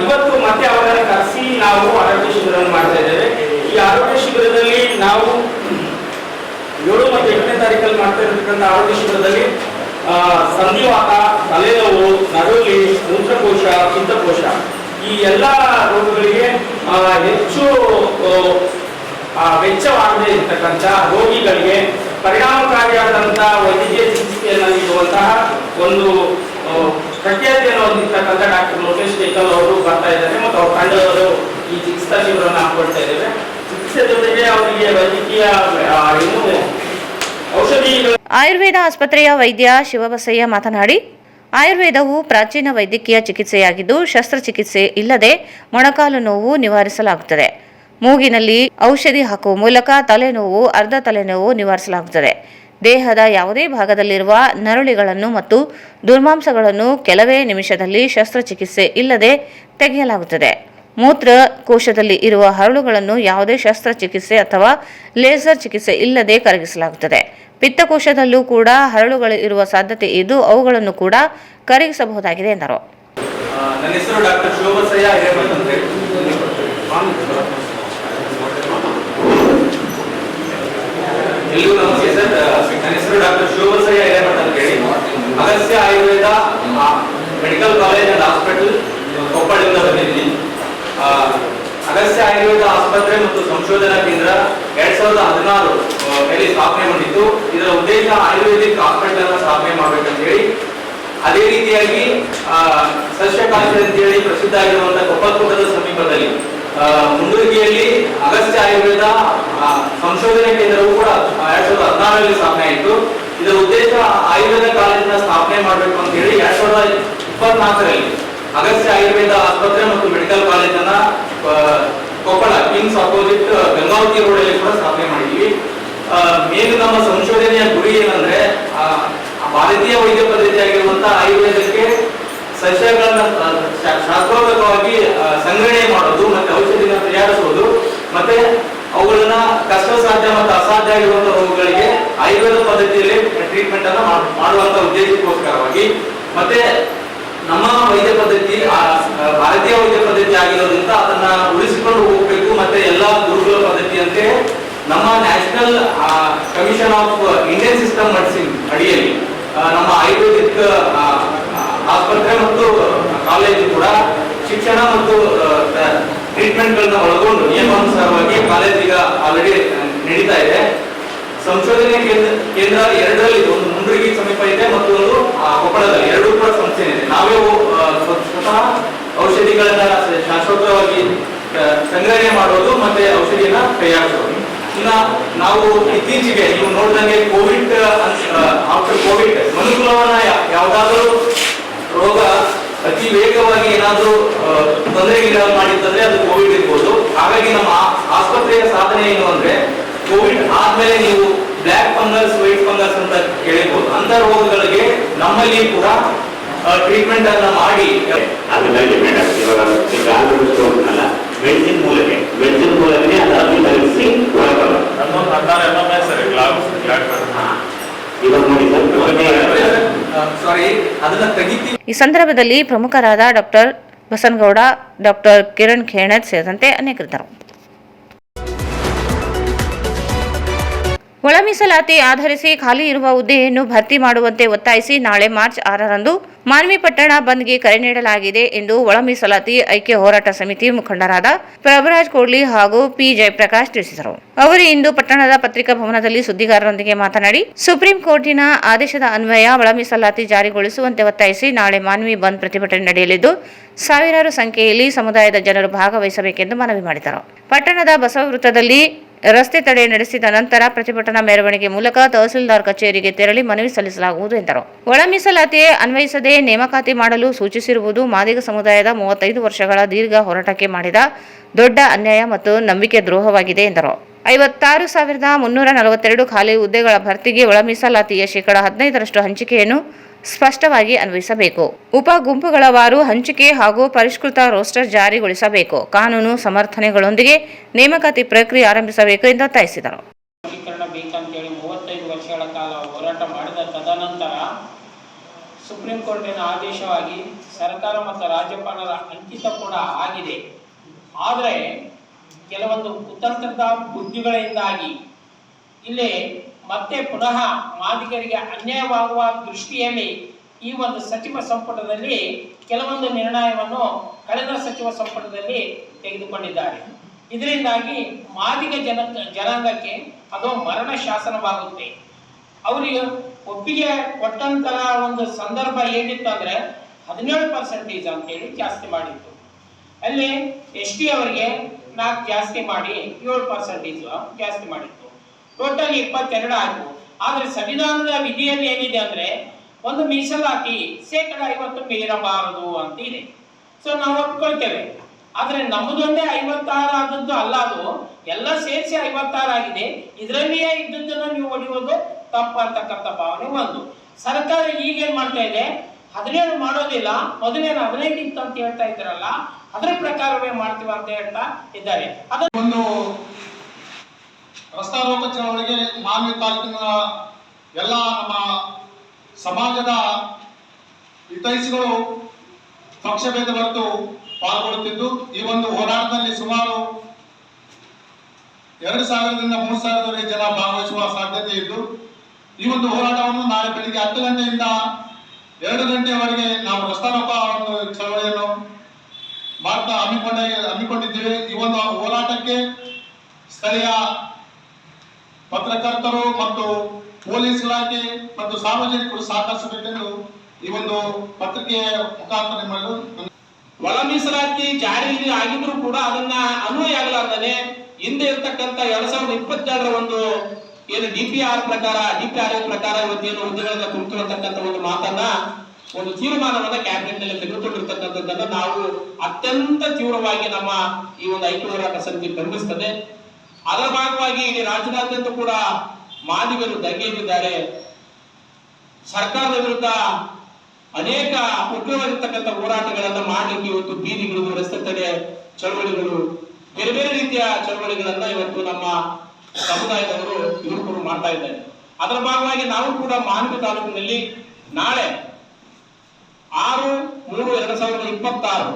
ಇವತ್ತು ಮತ್ತೆ ಅವರನ್ನು ಕರೆಸಿ ನಾವು ಆರೋಗ್ಯ ಶಿಬಿರವನ್ನು ಮಾಡ್ತಾ ಇದ್ದೇವೆ. ಈ ಆರೋಗ್ಯ ಶಿಬಿರದಲ್ಲಿ ನಾವು 7 ಮತ್ತು 8ನೇ ತಾರೀಕಲ್ಲಿ ಮಾಡ್ತಾ ಇರತಕ್ಕಂಥ ಆರೋಗ್ಯ ಶಿಬಿರದಲ್ಲಿ ಸಂಧಿವಾತ, ತಲೆನೋವು, ನಡುಲಿ, ಮೂತ್ರಕೋಶ, ಪಿತ್ತಕೋಶ ಈ ಎಲ್ಲ ರೋಗಗಳಿಗೆ ಹೆಚ್ಚು ವೆಚ್ಚವಾಗದೇ ಇರತಕ್ಕಂಥ ರೋಗಿಗಳಿಗೆ ಪರಿಣಾಮಕಾರಿಯಾದಂತಹ ವೈದ್ಯಕೀಯ ಚಿಕಿತ್ಸೆಯನ್ನು ನೀಡುವಂತಹ ಒಂದು ಪ್ರಖ್ಯಾತಿಯನ್ನು ಹೊಂದಿರತಕ್ಕಂಥ ಡಾಕ್ಟರ್ ಲೋಕೇಶ್ ಟೇಕಲ್ ಅವರು ಬರ್ತಾ ಇದ್ದಾರೆ ಮತ್ತು ಅವ್ರ ತಂಡದವರು ಈ ಚಿಕಿತ್ಸಾ ಶಿಬಿರವನ್ನು ಹಾಕೊಳ್ತಾ ಇದ್ದೇವೆ. ಚಿಕಿತ್ಸೆ ಜೊತೆಗೆ ಅವರಿಗೆ ವೈದ್ಯಕೀಯ ಔಷಧಿಗಳು. ಆಯುರ್ವೇದ ಆಸ್ಪತ್ರೆಯ ವೈದ್ಯ ಶಿವಬಸಯ್ಯ ಮಾತನಾಡಿ, ಆಯುರ್ವೇದವು ಪ್ರಾಚೀನ ವೈದ್ಯಕೀಯ ಚಿಕಿತ್ಸೆಯಾಗಿದ್ದು ಶಸ್ತ್ರಚಿಕಿತ್ಸೆ ಇಲ್ಲದೆ ಮೊಣಕಾಲು ನೋವು ನಿವಾರಿಸಲಾಗುತ್ತದೆ. ಮೂಗಿನಲ್ಲಿ ಔಷಧಿ ಹಾಕುವ ಮೂಲಕ ತಲೆನೋವು, ಅರ್ಧ ತಲೆನೋವು ನಿವಾರಿಸಲಾಗುತ್ತದೆ. ದೇಹದ ಯಾವುದೇ ಭಾಗದಲ್ಲಿರುವ ನರಳುಗಳನ್ನು ಮತ್ತು ದುರ್ಮಾಂಸಗಳನ್ನು ಕೆಲವೇ ನಿಮಿಷದಲ್ಲಿ ಶಸ್ತ್ರಚಿಕಿತ್ಸೆ ಇಲ್ಲದೆ ತೆಗೆಯಲಾಗುತ್ತದೆ. ಮೂತ್ರಕೋಶದಲ್ಲಿ ಇರುವ ಹರಳುಗಳನ್ನು ಯಾವುದೇ ಶಸ್ತ್ರಚಿಕಿತ್ಸೆ ಅಥವಾ ಲೇಸರ್ ಚಿಕಿತ್ಸೆ ಇಲ್ಲದೆ ಕರಗಿಸಲಾಗುತ್ತದೆ. ಪಿತ್ತಕೋಶದಲ್ಲೂ ಕೂಡ ಹರಳುಗಳು ಇರುವ ಸಾಧ್ಯತೆ ಇದ್ದು ಅವುಗಳನ್ನು ಕೂಡ ಕರಗಿಸಬಹುದಾಗಿದೆ ಎಂದರು. ನನ್ನ ಹೆಸರು ಡಾಕ್ಟರ್ ಶೋಭಸಯ್ಯ ಹಿರೇಮಠ್ ಅಂತ ಹೇಳಿ. ಎಲ್ಲರೂ ನಮಸ್ತೆ ಸರ್. ನನ್ನ ಹೆಸರು ಡಾಕ್ಟರ್ ಶೋಭಸಯ್ಯ ಹಿರೇಮಠ್ ಅಂತ ಹೇಳಿ. Agastya Ayurveda medical college and hospital ಕೊಪ್ಪಳದಿಂದ ಬಂದಿದ್ದೀನಿ. ಅಗಸ್ತ್ಯ ಆಯುರ್ವೇದ ಆಸ್ಪತ್ರೆ ಮತ್ತು ಸಂಶೋಧನಾ ಕೇಂದ್ರ 2016 ಸ್ಥಾಪನೆ ಮಾಡಿದ್ದು. ಇದರ ಉದ್ದೇಶ ಆಯುರ್ವೇದಿಕ್ ಹಾಸ್ಪಿಟಲ್ ಅನ್ನು ಸ್ಥಾಪನೆ ಮಾಡಬೇಕಂತ ಹೇಳಿ. ಅದೇ ರೀತಿಯಾಗಿ ಸಸ್ಯ ಕಾಲೇಜ್ ಅಂತ ಹೇಳಿ ಪ್ರಸಿದ್ಧ ಆಗಿರುವಂತಹ ಕೊಪ್ಪಳಕೋಟದ ಸಮೀಪದಲ್ಲಿ ಮುಂಡೂರಿಗೆಯಲ್ಲಿ ಅಗಸ್ತ್ಯ ಆಯುರ್ವೇದ ಸಂಶೋಧನಾ ಕೇಂದ್ರವು ಕೂಡ 2016 ಸ್ಥಾಪನೆ ಆಯಿತು. ಇದರ ಉದ್ದೇಶ ಆಯುರ್ವೇದ ಕಾಲೇಜಿನ ಸ್ಥಾಪನೆ ಮಾಡಬೇಕು ಅಂತ ಹೇಳಿ 2024 ಅಗಸ್ತ್ಯ ಆಯುರ್ವೇದ ಆಸ್ಪತ್ರೆ ಮತ್ತು ಮೆಡಿಕಲ್ ಕಾಲೇಜನ್ನ Koppal Kings opposite Gangavati road ಅಲ್ಲಿ ಕೂಡ ಸ್ಥಾಪನೆ ಮಾಡಿದ್ವಿ. ಮೇನ್ ನಮ್ಮ ಸಂಶೋಧನೆಯ ಗುರಿ ಏನಂದ್ರೆ ಭಾರತೀಯ ವೈದ್ಯ ಪದ್ಧತಿ ಆಗಿರುವಂತಹ ಆಯುರ್ವೇದಕ್ಕೆ ಸಸ್ಯಗಳನ್ನ ಶಾಸ್ತ್ರೋಕ್ತವಾಗಿ ಸಂಗ್ರಹಣೆ ಮಾಡೋದು ಮತ್ತೆ ಔಷಧಿನ ತಯಾರಿಸುವುದು ಮತ್ತೆ ಅವುಗಳನ್ನ ಕಷ್ಟ ಸಾಧ್ಯ ಮತ್ತು ಅಸಾಧ್ಯ ಆಗಿರುವಂತಹ ರೋಗಗಳಿಗೆ ಆಯುರ್ವೇದ ಪದ್ಧತಿಯಲ್ಲಿ ಟ್ರೀಟ್ಮೆಂಟ್ ಅನ್ನ ಮಾಡುವಂತ ಉದ್ದೇಶಕ್ಕೋಸ್ಕರವಾಗಿ ಮತ್ತೆ ನಮ್ಮ ವೈದ್ಯ ಪದ್ಧತಿ ಭಾರತೀಯ ವೈದ್ಯ ಪದ್ಧತಿ ಆಗಿರೋದ್ರಿಂದ ಅದನ್ನ ಉಳಿಸಿಕೊಂಡು ಹೋಗಬೇಕು. ಮತ್ತೆ ಎಲ್ಲಾ ಗುರುಕುಲ ಪದ್ಧತಿಯಂತೆ ನಮ್ಮ national commission of Indian system medicine ಅಡಿಯಲ್ಲಿ ನಮ್ಮ ಆಯುರ್ವೇದಿಕ್ ಆಸ್ಪತ್ರೆ ಮತ್ತು ಕಾಲೇಜು ಕೂಡ ಶಿಕ್ಷಣ ಮತ್ತು ಟ್ರೀಟ್ಮೆಂಟ್ ಗಳನ್ನ ಒಳಗೊಂಡು ನಿಯಮಾನುಸಾರವಾಗಿ ಕಾಲೇಜ್ ಈಗ ಆಲ್ರೆಡಿ ನಡೀತಾ ಇದೆ. ಸಂಶೋಧನೆ ಕೇಂದ್ರ 2ರಲ್ಲಿ ಒಂದು ಮುಂಡ್ರಿಗಿ ಸಮೀಪ ಇದೆ ಮತ್ತು ಒಂದು ಕೊಪ್ಪಳದಲ್ಲಿ, ಎರಡೂ ಕೂಡ ಸಂಸ್ಥೆ ಇದೆ. ನಾವೇ ಸ್ವತಃ ಔಷಧಿಗಳನ್ನ ಶಾಶ್ವತವಾಗಿ ಸಂಗ್ರಹಣೆ ಮಾಡೋದು ಮತ್ತೆ ಔಷಧಿಯನ್ನ ತಯಾರಿಸೋದು. ಇನ್ನ ನಾವು ಇತ್ತೀಚೆಗೆ ನೀವು ನೋಡಿದಂಗೆ ಕೋವಿಡ್ ಆಫ್ಟರ್ ಕೋವಿಡ್ ಮನುಕುಲವನ್ನ ಯಾವುದಾದ್ರೂ ರೋಗ ಅತಿ ವೇಗವಾಗಿ ಏನಾದ್ರೂ ತೊಂದರೆಗೆ ಮಾಡಿತ್ತಂದ್ರೆ ಅದು ಕೋವಿಡ್ ಇರ್ಬೋದು. ಹಾಗಾಗಿ ನಮ್ಮ ಆಸ್ಪತ್ರೆಯ ಸಾಧನೆ ಏನು ಅಂದ್ರೆ ಕೋವಿಡ್ ಆದ್ಮೇಲೆ ನೀವು ಬ್ಲ್ಯಾಕ್ ಫಂಗಸ್, ವೈಟ್ ಫಂಗಸ್ ಅಂತ ಕೇಳಿರ್ಬೋದು. ಅಂತ ರೋಗಗಳಿಗೆ ನಮ್ಮಲ್ಲಿ ಕೂಡ ಟ್ರೀಟ್ಮೆಂಟ್ ಅನ್ನ ಮಾಡಿ ಮೆಡಿಸಿನ್ ಮೂಲಕನೇ ಅದನ್ನು ತರಿಸಿ ಈ ಸಂದರ್ಭದಲ್ಲಿ ಪ್ರಮುಖರಾದ ಡಾಕ್ಟರ್ ಬಸನಗೌಡ, ಡಾಕ್ಟರ್ ಕಿರಣ್ ಖೇಣತ್ ಸೇರಿದಂತೆ ಅನೇಕರಿದ್ದರು. ಒಳ ಮೀಸಲಾತಿ ಆಧರಿಸಿ ಖಾಲಿ ಇರುವ ಹುದ್ದೆಯನ್ನು ಭರ್ತಿ ಮಾಡುವಂತೆ ಒತ್ತಾಯಿಸಿ ನಾಳೆ ಮಾರ್ಚ್ 6ರಂದು ಮಾನ್ವಿ ಪಟ್ಟಣ ಬಂದ್ಗೆ ಕರೆ ನೀಡಲಾಗಿದೆ ಎಂದು ಒಳ ಮೀಸಲಾತಿ ಐಕ್ಯ ಹೋರಾಟ ಸಮಿತಿ ಮುಖಂಡರಾದ ಪ್ರಭುರಾಜ್ ಕೋಡ್ಲಿ ಹಾಗೂ ಪಿ ಜಯಪ್ರಕಾಶ್ ತಿಳಿಸಿದರು. ಅವರು ಇಂದು ಪಟ್ಟಣದ ಪತ್ರಿಕಾ ಭವನದಲ್ಲಿ ಸುದ್ದಿಗಾರರೊಂದಿಗೆ ಮಾತನಾಡಿ, ಸುಪ್ರೀಂ ಕೋರ್ಟಿನ ಆದೇಶದ ಅನ್ವಯ ಒಳ ಮೀಸಲಾತಿ ಜಾರಿಗೊಳಿಸುವಂತೆ ಒತ್ತಾಯಿಸಿ ನಾಳೆ ಮಾನ್ವಿ ಬಂದ್ ಪ್ರತಿಭಟನೆ ನಡೆಯಲಿದ್ದು ಸಾವಿರಾರು ಸಂಖ್ಯೆಯಲ್ಲಿ ಸಮುದಾಯದ ಜನರು ಭಾಗವಹಿಸಬೇಕೆಂದು ಮನವಿ ಮಾಡಿದರು. ಪಟ್ಟಣದ ಬಸವ ವೃತ್ತದಲ್ಲಿ ರಸ್ತೆ ತಡೆ ನಡೆಸಿದ ನಂತರ ಪ್ರತಿಭಟನಾ ಮೆರವಣಿಗೆ ಮೂಲಕ ತಹಸೀಲ್ದಾರ್ ಕಚೇರಿಗೆ ತೆರಳಿ ಮನವಿ ಸಲ್ಲಿಸಲಾಗುವುದು ಎಂದರು. ಒಳ ಮೀಸಲಾತಿ ಅನ್ವಯಿಸದೆ ನೇಮಕಾತಿ ಮಾಡಲು ಸೂಚಿಸಿರುವುದು ಮಾದಿಗ ಸಮುದಾಯದ 35 ವರ್ಷಗಳ ದೀರ್ಘ ಹೋರಾಟಕ್ಕೆ ಮಾಡಿದ ದೊಡ್ಡ ಅನ್ಯಾಯ ಮತ್ತು ನಂಬಿಕೆ ದ್ರೋಹವಾಗಿದೆ ಎಂದರು. 56,342 ಖಾಲಿ ಹುದ್ದೆಗಳ ಭರ್ತಿಗೆ ಒಳ ಮೀಸಲಾತಿಯ ಶೇಕಡಾ 15ರಷ್ಟು ಹಂಚಿಕೆಯನ್ನು ಸ್ಪಷ್ಟವಾಗಿ ಅನ್ವಯಿಸಬೇಕು. ಉಪ ಗುಂಪುಗಳವಾರು ಹಂಚಿಕೆ ಹಾಗೂ ಪರಿಷ್ಕೃತ ರೋಸ್ಟರ್ ಜಾರಿಗೊಳಿಸಬೇಕು. ಕಾನೂನು ಸಮರ್ಥನೆಗಳೊಂದಿಗೆ ನೇಮಕಾತಿ ಪ್ರಕ್ರಿಯೆ ಆರಂಭಿಸಬೇಕು ಎಂದು ಒತ್ತಾಯಿಸಿದರು. ಬೇಕಂತೇಳಿ 35 ವರ್ಷಗಳ ಕಾಲ ಹೋರಾಟ ಮಾಡಿದ ತದನಂತರ ಸುಪ್ರೀಂ ಕೋರ್ಟಿನ ಆದೇಶವಾಗಿ ಸರ್ಕಾರ ಮತ್ತು ರಾಜ್ಯಪಾಲರ ಅಂಕಿತ ಕೂಡ ಆಗಿದೆ. ಆದರೆ ಕೆಲವೊಂದು ಕುತಂತ್ರದ ಬುದ್ಧಿಗಳಿಂದಾಗಿ ಇಲ್ಲಿ ಮತ್ತೆ ಪುನಃ ಮಾದಿಗರಿಗೆ ಅನ್ಯಾಯವಾಗುವ ದೃಷ್ಟಿಯಲ್ಲಿ ಈ ಒಂದು ಸಚಿವ ಸಂಪುಟದಲ್ಲಿ ಕೆಲವೊಂದು ನಿರ್ಣಯವನ್ನು ಕಳೆದ ಸಚಿವ ಸಂಪುಟದಲ್ಲಿ ತೆಗೆದುಕೊಂಡಿದ್ದಾರೆ. ಇದರಿಂದಾಗಿ ಮಾದಿಗ ಜನಾಂಗಕ್ಕೆ ಅದು ಮರಣ ಶಾಸನವಾಗುತ್ತೆ. ಅವರಿಗೆ ಒಪ್ಪಿಗೆ ಕೊಟ್ಟಂತಹ ಒಂದು ಸಂದರ್ಭ ಏನಿತ್ತು ಅಂದ್ರೆ 17% ಅಂತೇಳಿ ಜಾಸ್ತಿ ಮಾಡಿತ್ತು. ಅಲ್ಲಿ ST ಅವರಿಗೆ 4 ಜಾಸ್ತಿ ಮಾಡಿ 7% ಜಾಸ್ತಿ ಮಾಡಿತ್ತು. ಟೋಟಲ್ 22 ಆಯ್ತು. ಆದ್ರೆ ಸಂವಿಧಾನದ ವಿಧಿಯಲ್ಲಿ ಏನಿದೆ ಅಂದ್ರೆ ಒಂದು ಮೀಸಲಾತಿ 50% ಮೀರಬಾರದು ಅಂತ ಇದೆ. ಸೊ ನಾವು ಒಪ್ಕೊಳ್ತೇವೆ. ಆದ್ರೆ ನಮ್ಮದೊಂದೇ 56 ಆದದ್ದು ಅಲ್ಲ, ಅದು ಎಲ್ಲ ಸೇರಿಸಿ 56 ಆಗಿದೆ. ಇದರಲ್ಲಿಯೇ ಇದ್ದದ್ದನ್ನು ನೀವು ಹೊಡೆಯೋದು ತಪ್ಪು ಅಂತಕ್ಕಂಥ ಭಾವನೆ ಒಂದು. ಸರ್ಕಾರ ಈಗೇನ್ ಮಾಡ್ತಾ ಇದೆ, 17 ಮಾಡೋದಿಲ್ಲ, ಮೊದಲೇನು 15 ಇತ್ತು ಅಂತ ಹೇಳ್ತಾ ಇದ್ದಾರಲ್ಲ, ಅದರ ಪ್ರಕಾರವೇ ಮಾಡ್ತೀವಿ ಅಂತ ಹೇಳ್ತಾ ಇದ್ದಾರೆ. ಒಂದು ರಸ್ತಾರೋಕ ಚಳವಳಿಗೆ ಮಾನ್ವಿ ತಾಲೂಕಿನ ಎಲ್ಲ ನಮ್ಮ ಸಮಾಜದ ಹಿತೈಷಿಗಳು ಪಕ್ಷಭೇದ ಹೊರತು ಪಾಲ್ಗೊಳ್ಳುತ್ತಿದ್ದು, ಈ ಒಂದು ಹೋರಾಟದಲ್ಲಿ ಸುಮಾರು 2,000ರಿಂದ 3,000 ಜನ ಭಾಗವಹಿಸುವ ಸಾಧ್ಯತೆ ಇದ್ದು, ಈ ಒಂದು ಹೋರಾಟವನ್ನು ನಾಳೆ ಬೆಳಿಗ್ಗೆ 10 ಗಂಟೆಯಿಂದ 2 ಗಂಟೆಯವರೆಗೆ ನಾವು ರಸ್ತಾರೋಕ ಒಂದು ಚಳವಳಿಯನ್ನು ಮಾಡ್ತಾ ಹಮ್ಮಿಕೊಂಡಿದ್ದೇವೆ. ಈ ಒಂದು ಹೋರಾಟಕ್ಕೆ ಸ್ಥಳೀಯ ಪತ್ರಕರ್ತರು ಮತ್ತು ಪೊಲೀಸ್ ಇಲಾಖೆ ಮತ್ತು ಸಾರ್ವಜನಿಕರು ಸಹಕರಿಸಬೇಕೆಂದು ಈ ಒಂದು ಪತ್ರಿಕೆಯ ಮುಖಾಂತರ ನಿಮ್ಮನ್ನು ಒಳ ಮೀಸಲಾತಿ ಜಾರಿಯಲ್ಲಿ ಆಗಿದ್ರು ಕೂಡ ಅದನ್ನ ಅನ್ವಯ ಆಗಲಾರ್ದೇ ಹಿಂದೆ ಇರ್ತಕ್ಕಂಥ 2022ರ ಒಂದು ಏನು ಡಿಪಿಆರ್ ಪ್ರಕಾರ ಇವತ್ತೇನು ಹುದ್ದೆಗಳನ್ನ ತುಂಬಿರತಕ್ಕಂಥ ಒಂದು ಮಾತನ್ನ, ಒಂದು ತೀರ್ಮಾನವನ್ನ ಕ್ಯಾಬಿನೆಟ್ ನಲ್ಲಿ ತೆಗೆದುಕೊಂಡಿರ್ತಕ್ಕಂಥದ್ದನ್ನ ನಾವು ಅತ್ಯಂತ ತೀವ್ರವಾಗಿ ನಮ್ಮ ಈ ಒಂದು ಐಕ್ಯ ಹೋರಾಟ ಸಮಿತಿ ಖಂಡಿಸ್ತದೆ. ಅದರ ಭಾಗವಾಗಿ ಇಡೀ ರಾಜ್ಯದಾದ್ಯಂತ ಕೂಡ ಮಾದಿಗರು ದಂಗೆಯಲ್ಲಿದ್ದಾರೆ. ಸರ್ಕಾರದ ವಿರುದ್ಧ ಅನೇಕ ಉಗ್ರವಾಗಿರ್ತಕ್ಕಂಥ ಹೋರಾಟಗಳನ್ನ ಮಾಡಲಿಕ್ಕೆ ಇವತ್ತು ಬೀದಿಗಳು, ರಸ್ತೆ ತಡೆ ಚಳವಳಿಗಳು, ಬೇರೆ ಬೇರೆ ರೀತಿಯ ಚಳವಳಿಗಳನ್ನ ಇವತ್ತು ನಮ್ಮ ಸಮುದಾಯದವರು ಯುವಕರು ಮಾಡ್ತಾ ಇದ್ದಾರೆ. ಅದರ ಭಾಗವಾಗಿ ನಾವು ಕೂಡ ಮಾನ್ವಿ ತಾಲೂಕಿನಲ್ಲಿ ನಾಳೆ 6/3/2026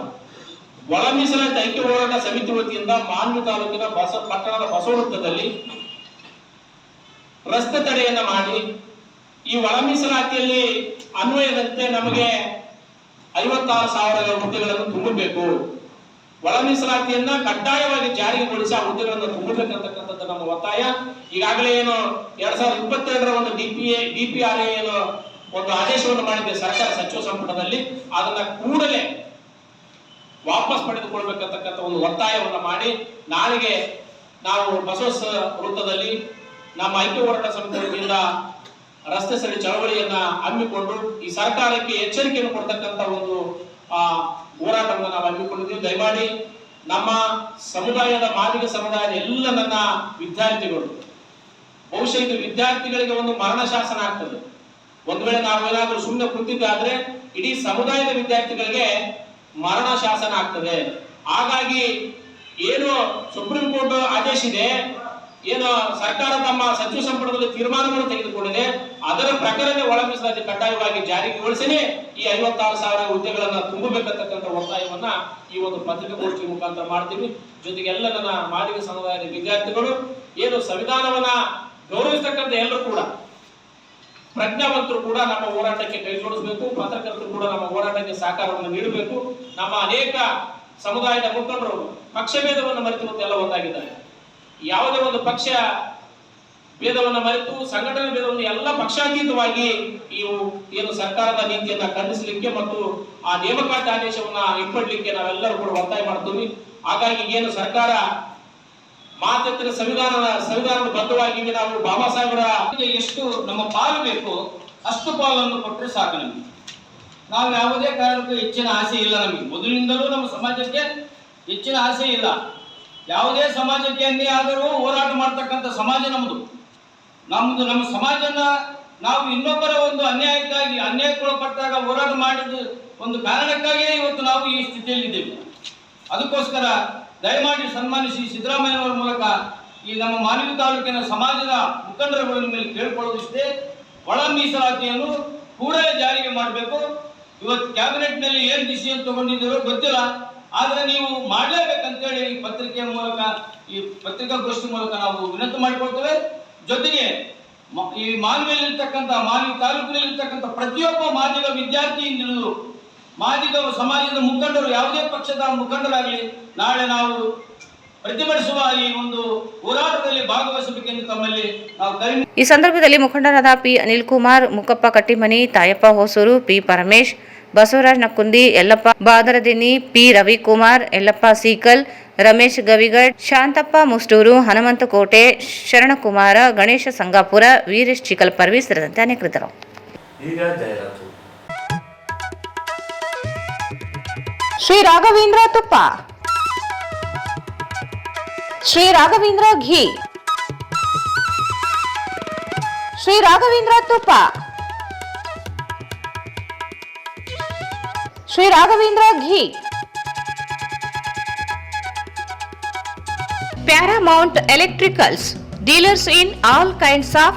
ಒಳ ಮೀಸಲಾತಿ ಐಕ್ಯ ಹೋರಾಟ ಸಮಿತಿ ವತಿಯಿಂದ ಮಾನ್ವಿ ತಾಲೂಕಿನ ಪಟ್ಟಣದ ಬಸವವೃತ್ತದಲ್ಲಿ ರಸ್ತೆ ತಡೆಯನ್ನ ಮಾಡಿ, ಈ ಒಳ ಮೀಸಲಾತಿಯಲ್ಲಿ ಅನ್ವಯದಂತೆ ನಮಗೆ 56,000 ಹುದ್ದೆಗಳನ್ನು ತುಂಬಬೇಕು, ಒಳ ಮೀಸಲಾತಿಯನ್ನ ಕಡ್ಡಾಯವಾಗಿ ಜಾರಿಗೊಳಿಸಿ ಆ ಹುದ್ದೆಗಳನ್ನು ತುಂಬಬೇಕಂತಕ್ಕಂಥದ್ದು ನಮ್ಮ ಒತ್ತಾಯ. ಈಗಾಗಲೇ ಏನು 2022ರ ಒಂದು ಡಿಪಿಆರ್ ಏನು ಒಂದು ಆದೇಶವನ್ನು ಮಾಡಿದೆ ಸರ್ಕಾರ ಸಚಿವ ಸಂಪುಟದಲ್ಲಿ, ಅದನ್ನ ಕೂಡಲೇ ವಾಪಸ್ ಪಡೆದುಕೊಳ್ಬೇಕಂತಕ್ಕಂಥ ಒಂದು ಒತ್ತಾಯವನ್ನ ಮಾಡಿ ನಾಳೆಗೆ ನಾವು ಬಸವಸ್ ವೃತ್ತದಲ್ಲಿ ನಮ್ಮ ಐಕ್ಯ ಹೋರಾಟ ಸಮಿತಿಯಿಂದ ರಸ್ತೆ ಸರಿ ಚಳವಳಿಯನ್ನ ಹಮ್ಮಿಕೊಂಡು ಈ ಸರ್ಕಾರಕ್ಕೆ ಎಚ್ಚರಿಕೆಯನ್ನು ಕೊಡ್ತಕ್ಕಂಥ ಒಂದು ಹೋರಾಟವನ್ನು ನಾವು ಹಮ್ಮಿಕೊಂಡಿದ್ದೀವಿ. ದಯಮಾಡಿ ನಮ್ಮ ಸಮುದಾಯದ ಮಾದಿಗ ಸಮುದಾಯದ ಎಲ್ಲ ನನ್ನ ವಿದ್ಯಾರ್ಥಿಗಳು, ಬಹುಶಃ ಇದು ವಿದ್ಯಾರ್ಥಿಗಳಿಗೆ ಒಂದು ಮರಣ ಶಾಸನ ಆಗ್ತದೆ. ಒಂದು ವೇಳೆ ನಾವೇನಾದ್ರೂ ಸುಮ್ಮನೆ ಕುಂತಿದ್ದಾದ್ರೆ ಇಡೀ ಸಮುದಾಯದ ವಿದ್ಯಾರ್ಥಿಗಳಿಗೆ ಮರಣ ಶಾಸನ ಆಗ್ತದೆ. ಹಾಗಾಗಿ ಏನು ಸುಪ್ರೀಂ ಕೋರ್ಟ್ ಆದೇಶ ಇದೆ, ಏನು ಸರ್ಕಾರ ತಮ್ಮ ಸಚಿವ ಸಂಪುಟದಲ್ಲಿ ತೀರ್ಮಾನವನ್ನು ತೆಗೆದುಕೊಂಡಿದೆ, ಅದರ ಪ್ರಕಾರವೇ ಒಳ ಮೀಸಲಾತಿ ಕಡ್ಡಾಯವಾಗಿ ಜಾರಿಗೊಳಿಸಿನೇ ಈ 56,000 ಹುದ್ದೆಗಳನ್ನ ತುಂಬಬೇಕಂತಕ್ಕಂಥ ಒತ್ತಾಯವನ್ನ ಈ ಒಂದು ಪತ್ರಿಕಾಗೋಷ್ಠಿ ಮುಖಾಂತರ ಮಾಡ್ತೀವಿ. ಜೊತೆಗೆ ಎಲ್ಲ ನನ್ನ ಮಾದಿಗ ಸಮುದಾಯದ ವಿದ್ಯಾರ್ಥಿಗಳು, ಏನು ಸಂವಿಧಾನವನ್ನ ಗೌರವಿಸ್ತಕ್ಕಂಥ ಎಲ್ಲರೂ ಕೂಡ ಪ್ರಜ್ಞಾವಂತರು ಕೂಡ ನಮ್ಮ ಹೋರಾಟಕ್ಕೆ ಕೈ ಜೋಡಿಸಬೇಕು. ಪತ್ರಕರ್ತರು ಕೂಡ ನಮ್ಮ ಹೋರಾಟಕ್ಕೆ ಸಹಕಾರವನ್ನು ನೀಡಬೇಕು. ನಮ್ಮ ಅನೇಕ ಸಮುದಾಯದ ಮುಖಂಡರು ಪಕ್ಷಭೇದವನ್ನು ಮರೆತು ಎಲ್ಲ ಒಂದಾಗಿದ್ದಾರೆ. ಯಾವುದೇ ಒಂದು ಪಕ್ಷ ಭೇದವನ್ನ ಮರೆತು ಸಂಘಟನೆ ಭೇದವನ್ನು ಎಲ್ಲ ಪಕ್ಷಾತೀತವಾಗಿ ಇವು ಏನು ಸರ್ಕಾರದ ನೀತಿಯನ್ನ ಖಂಡಿಸಲಿಕ್ಕೆ ಮತ್ತು ಆ ನೇಮಕಾತಿ ಆದೇಶವನ್ನ ಹಿಂಪಡಲಿಕ್ಕೆ ನಾವೆಲ್ಲರೂ ಕೂಡ ಒತ್ತಾಯ ಮಾಡ್ತೀವಿ. ಹಾಗಾಗಿ ಏನು ಸರ್ಕಾರ ಮಾತೆತ್ತಿನ ಸಂವಿಧಾನದ ಬದ್ಧವಾಗಿ ನಾವು ಬಾಬಾ ಸಾಹೇಬರ ಎಷ್ಟು ನಮ್ಮ ಪಾಲು ಬೇಕು ಅಷ್ಟು ಪಾಲನ್ನು ಕೊಟ್ಟರೆ ಸಾಕು. ನಮಗೆ ನಾವು ಯಾವುದೇ ಕಾರಣಕ್ಕೂ ಹೆಚ್ಚಿನ ಆಸೆ ಇಲ್ಲ. ನಮಗೆ ಮೊದಲಿನಿಂದಲೂ ನಮ್ಮ ಸಮಾಜಕ್ಕೆ ಹೆಚ್ಚಿನ ಆಸೆ ಇಲ್ಲ. ಯಾವುದೇ ಸಮಾಜಕ್ಕೆ ಅನ್ಯಾಯ ಆದರೂ ಹೋರಾಟ ಮಾಡ್ತಕ್ಕಂಥ ಸಮಾಜ ನಮ್ಮದು. ನಮ್ಮ ಸಮಾಜನ ನಾವು ಇನ್ನೊಬ್ಬರ ಒಂದು ಅನ್ಯಾಯಕ್ಕೊಳಪಟ್ಟಾಗ ಹೋರಾಟ ಮಾಡಿದ ಒಂದು ಕಾರಣಕ್ಕಾಗಿಯೇ ಇವತ್ತು ನಾವು ಈ ಸ್ಥಿತಿಯಲ್ಲಿದ್ದೇವೆ. ಅದಕ್ಕೋಸ್ಕರ ದಯಮಾಡಿ ಸನ್ಮಾನಿಸಿ ಸಿದ್ದರಾಮಯ್ಯನವರ ಮೂಲಕ ಈ ನಮ್ಮ ಮಾನ್ವಿ ತಾಲೂಕಿನ ಸಮಾಜದ ಮುಖಂಡರುಗಳ ಮೇಲೆ ಕೇಳಿಕೊಳ್ಳೋದಿಷ್ಟೇ, ಒಳ ಮೀಸಲಾತಿಯನ್ನು ಕೂಡಲೇ ಜಾರಿಗೆ ಮಾಡಬೇಕು. ಇವತ್ತು ಕ್ಯಾಬಿನೆಟ್ನಲ್ಲಿ ಏನು ಡಿಸಿಷನ್ ತಗೊಂಡಿದ್ದೀರೋ ಗೊತ್ತಿಲ್ಲ, ಆದರೆ ನೀವು ಮಾಡಲೇಬೇಕಂತೇಳಿ ಈ ಪತ್ರಿಕೆಯ ಮೂಲಕ, ಈ ಪತ್ರಿಕಾಗೋಷ್ಠಿ ಮೂಲಕ ನಾವು ವಿನಂತಿ ಮಾಡಿಕೊಳ್ತೇವೆ. ಜೊತೆಗೆ ಈ ಮಾನ್ವಿಯಲ್ಲಿರ್ತಕ್ಕಂಥ ಮಾನ್ವಿ ತಾಲೂಕಿನಲ್ಲಿರ್ತಕ್ಕಂಥ ಪ್ರತಿಯೊಬ್ಬ ಮಾದಿಗ ವಿದ್ಯಾರ್ಥಿಯಿಂದ ಹಿಡಿದು ಮಾದಿಗ ಸಮಾಜದ ಮುಖಂಡರು, ಯಾವುದೇ ಪಕ್ಷದ ಮುಖಂಡರಾಗಲಿ, ನಾಳೆ ನಾವು ಪ್ರತಿಭಟಿಸುವ ಈ ಒಂದು ಹೋರಾಟದಲ್ಲಿ ಭಾಗವಹಿಸಬೇಕೆಂದು ತಮ್ಮಲ್ಲಿ ನಾವು ಕರೆ. ಈ ಸಂದರ್ಭದಲ್ಲಿ ಮುಖಂಡರಾದ P Anil Kumar, Mukappa Kattimani, Tayappa Hosur, P Paramesh, Basavaraj Nakkundi, Yallappa Badaradinni, P Ravikumar, Yallappa Seekal, Ramesh Gavigad, Shantappa Musturu, Hanumanta Kote, Sharanakumara, Ganesha Sangapura, Veeresh ಚಿಕಲ್ಪರ್ವಿ ಸೇರಿದಂತೆ ಅನೇಕರಿದ್ದರು. ಈಗ ಜಾಹೀರಾತು. ಶ್ರೀ ರಾಘವೇಂದ್ರ ತುಪ್ಪ, ಶ್ರೀ ರಾಘವೇಂದ್ರ ಘೀ, ಶ್ರೀ ರಾಘವೇಂದ್ರ ತುಪ್ಪ, ಶ್ರೀ ರಾಘವೇಂದ್ರ ಘೀ. Paramount Electricals, dealers in all kinds of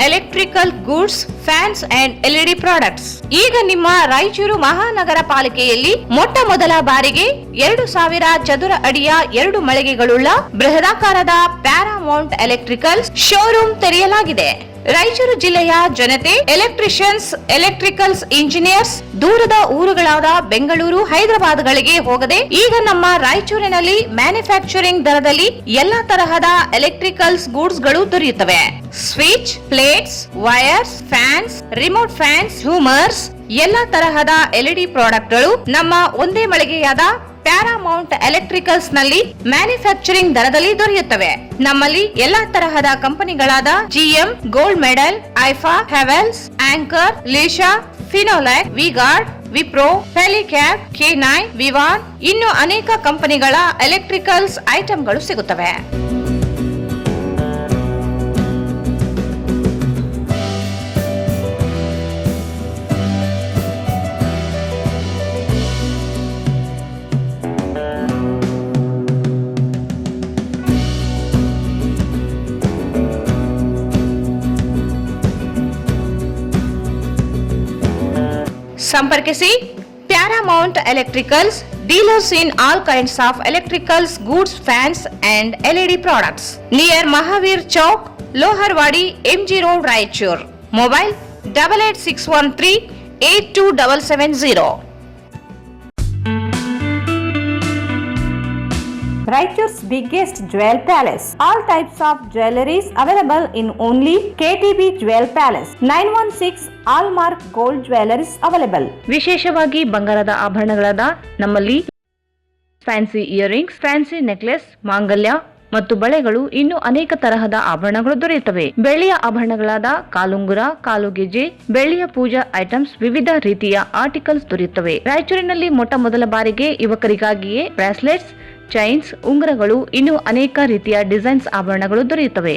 electrical goods, fans and LED products. ಈಗ ನಿಮ್ಮ ರಾಯಚೂರು ಮಹಾನಗರ ಪಾಲಿಕೆಯಲ್ಲಿ ಮೊಟ್ಟ ಮೊದಲ ಬಾರಿಗೆ 2000 ಚದುರ ಅಡಿಯ 2 ಮಳಿಗೆಗಳುಳ್ಳ ಬೃಹದಾಕಾರದ ಪ್ಯಾರಾಮೌಂಟ್ ಎಲೆಕ್ಟ್ರಿಕಲ್ಸ್ ಶೋರೂಮ್ ತೆರೆಯಲಾಗಿದೆ. ರಾಯಚೂರು ಜಿಲ್ಲೆಯ ಜನತೆ, ಎಲೆಕ್ಟ್ರಿಷಿಯನ್ಸ್, ಎಲೆಕ್ಟ್ರಿಕಲ್ಸ್ ಇಂಜಿನಿಯರ್ಸ್ ದೂರದ ಊರುಗಳಾದ ಬೆಂಗಳೂರು, ಹೈದರಾಬಾದ್ಗಳಿಗೆ ಹೋಗದೆ ಈಗ ನಮ್ಮ ರಾಯಚೂರಿನಲ್ಲಿ ಮ್ಯಾನುಫ್ಯಾಕ್ಚರಿಂಗ್ ದರದಲ್ಲಿ ಎಲ್ಲಾ ತರಹದ ಎಲೆಕ್ಟ್ರಿಕಲ್ಸ್ ಗೂಡ್ಸ್ ಗಳು ದೊರೆಯುತ್ತವೆ. Switch, plates, wires, fans, remote fans, ಹ್ಯೂಮರ್ಸ್, ಎಲ್ಲಾ ತರಹದ LED ಪ್ರಾಡಕ್ಟ್ ಗಳು ನಮ್ಮ ಒಂದೇ ಮಳಿಗೆಯಾದ ಪ್ಯಾರಾಮೌಂಟ್ ಎಲೆಕ್ಟ್ರಿಕಲ್ಸ್ ನಲ್ಲಿ ಮ್ಯಾನುಫ್ಯಾಕ್ಚರಿಂಗ್ ದರದಲ್ಲಿ ದೊರೆಯುತ್ತವೆ. ನಮ್ಮಲ್ಲಿ ಎಲ್ಲಾ ತರಹದ ಕಂಪನಿಗಳಾದ GM, Gold Medal, Aifa, Havells, Anchor, Leesha, Finolex, Vguard, Wipro, Felicap, K9, Vivan ಇನ್ನು ಅನೇಕ ಕಂಪನಿಗಳ ಎಲೆಕ್ಟ್ರಿಕಲ್ಸ್ ಐಟಂಗಳು ಸಿಗುತ್ತವೆ. ಸಂಪರ್ಕಿಸಿ Paramount electricals, dealers in all kinds of electricals goods, fans and LED products, near Mahavir Chowk, Loharwadi, MG road, Raichur. Mobile 8861382770. Raichur's biggest jewel palace. All types of jewelries available in only KTB Jewel Palace. 916 Allmark Gold Jewelries available. ವಿಶೇಷವಾಗಿ ಬಂಗಾರದ ಆಭರಣಗಳಾದ ನಮ್ಮಲ್ಲಿ fancy earrings, fancy necklace, ಮಾಂಗಲ್ಯ ಮತ್ತು ಬಳೆಗಳು ಇನ್ನು ಅನೇಕ ತರಹದ ಆಭರಣಗಳು ದೊರೆಯುತ್ತವೆ. ಬೆಳ್ಳಿಯ ಆಭರಣಗಳಾದ ಕಾಲುಂಗುರ, ಕಾಲುಗೆಜೆ, ಬೆಳ್ಳಿಯ ಪೂಜಾ ಐಟಮ್ಸ್, ವಿವಿಧ ರೀತಿಯ ಆರ್ಟಿಕಲ್ಸ್ ದೊರೆಯುತ್ತವೆ. ರಾಯಚೂರಿನಲ್ಲಿ ಮೊಟ್ಟ ಮೊದಲ ಬಾರಿಗೆ ಯುವಕರಿಗಾಗಿಯೇ ಬ್ರಾಸ್ಲೆಟ್ಸ್, ಚೈನ್ಸ್, ಉಂಗುರಗಳು ಇನ್ನು ಅನೇಕ ರೀತಿಯ ಡಿಸೈನ್ಸ್ ಆಭರಣಗಳು ದೊರೆಯುತ್ತವೆ.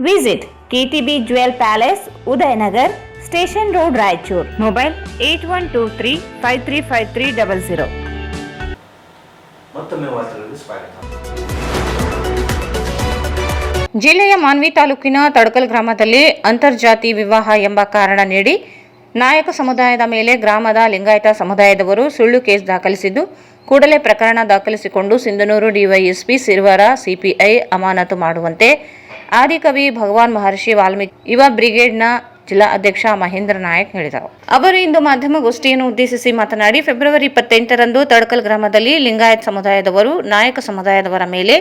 Visit KTB Jewel Palace, Udayanagar, Station Road, Raichur. Mobile 8123535300. ಮತ್ತೊಮ್ಮೆ ವಾರ್ತೆಗಳಿಗೆ ಸ್ವಾಗತ. ಜಿಲ್ಲೆಯ ಮಾನ್ವಿ ತಾಲೂಕಿನ ತಡಕಲ್ ಗ್ರಾಮದಲ್ಲಿ ಅಂತರ್ಜಾತಿ ವಿವಾಹ ಎಂಬ ಕಾರಣ ನೀಡಿ ನಾಯಕ ಸಮುದಾಯದ ಮೇಲೆ ಗ್ರಾಮದ ಲಿಂಗಾಯತ ಸಮುದಾಯದವರು ಸುಳ್ಳು ಕೇಸ್ ದಾಖಲಿಸಿದ್ದು, ಕೂಡಲೇ ಪ್ರಕರಣ ದಾಖಲಿಸಿಕೊಂಡು ಸಿಂಧನೂರು ಡಿವೈಎಸ್ಪಿ ಸಿರ್ವಾರ ಸಿಪಿಐ ಅಮಾನತು ಮಾಡುವಂತೆ ಆದಿಕವಿ ಭಗವಾನ್ ಮಹರ್ಷಿ ವಾಲ್ಮೀಕಿ ಯುವ ಬ್ರಿಗೇಡ್ನ ಜಿಲ್ಲಾ ಅಧ್ಯಕ್ಷ ಮಹೇಂದ್ರ ನಾಯಕ್ ಹೇಳಿದರು. ಅವರು ಇಂದು ಮಾಧ್ಯಮಗೋಷ್ಠಿಯನ್ನು ಉದ್ದೇಶಿಸಿ ಮಾತನಾಡಿ, ಫೆಬ್ರವರಿ 28ರಂದು ತಡಕಲ್ ಗ್ರಾಮದಲ್ಲಿ ಲಿಂಗಾಯತ್ ಸಮುದಾಯದವರು ನಾಯಕ ಸಮುದಾಯದವರ ಮೇಲೆ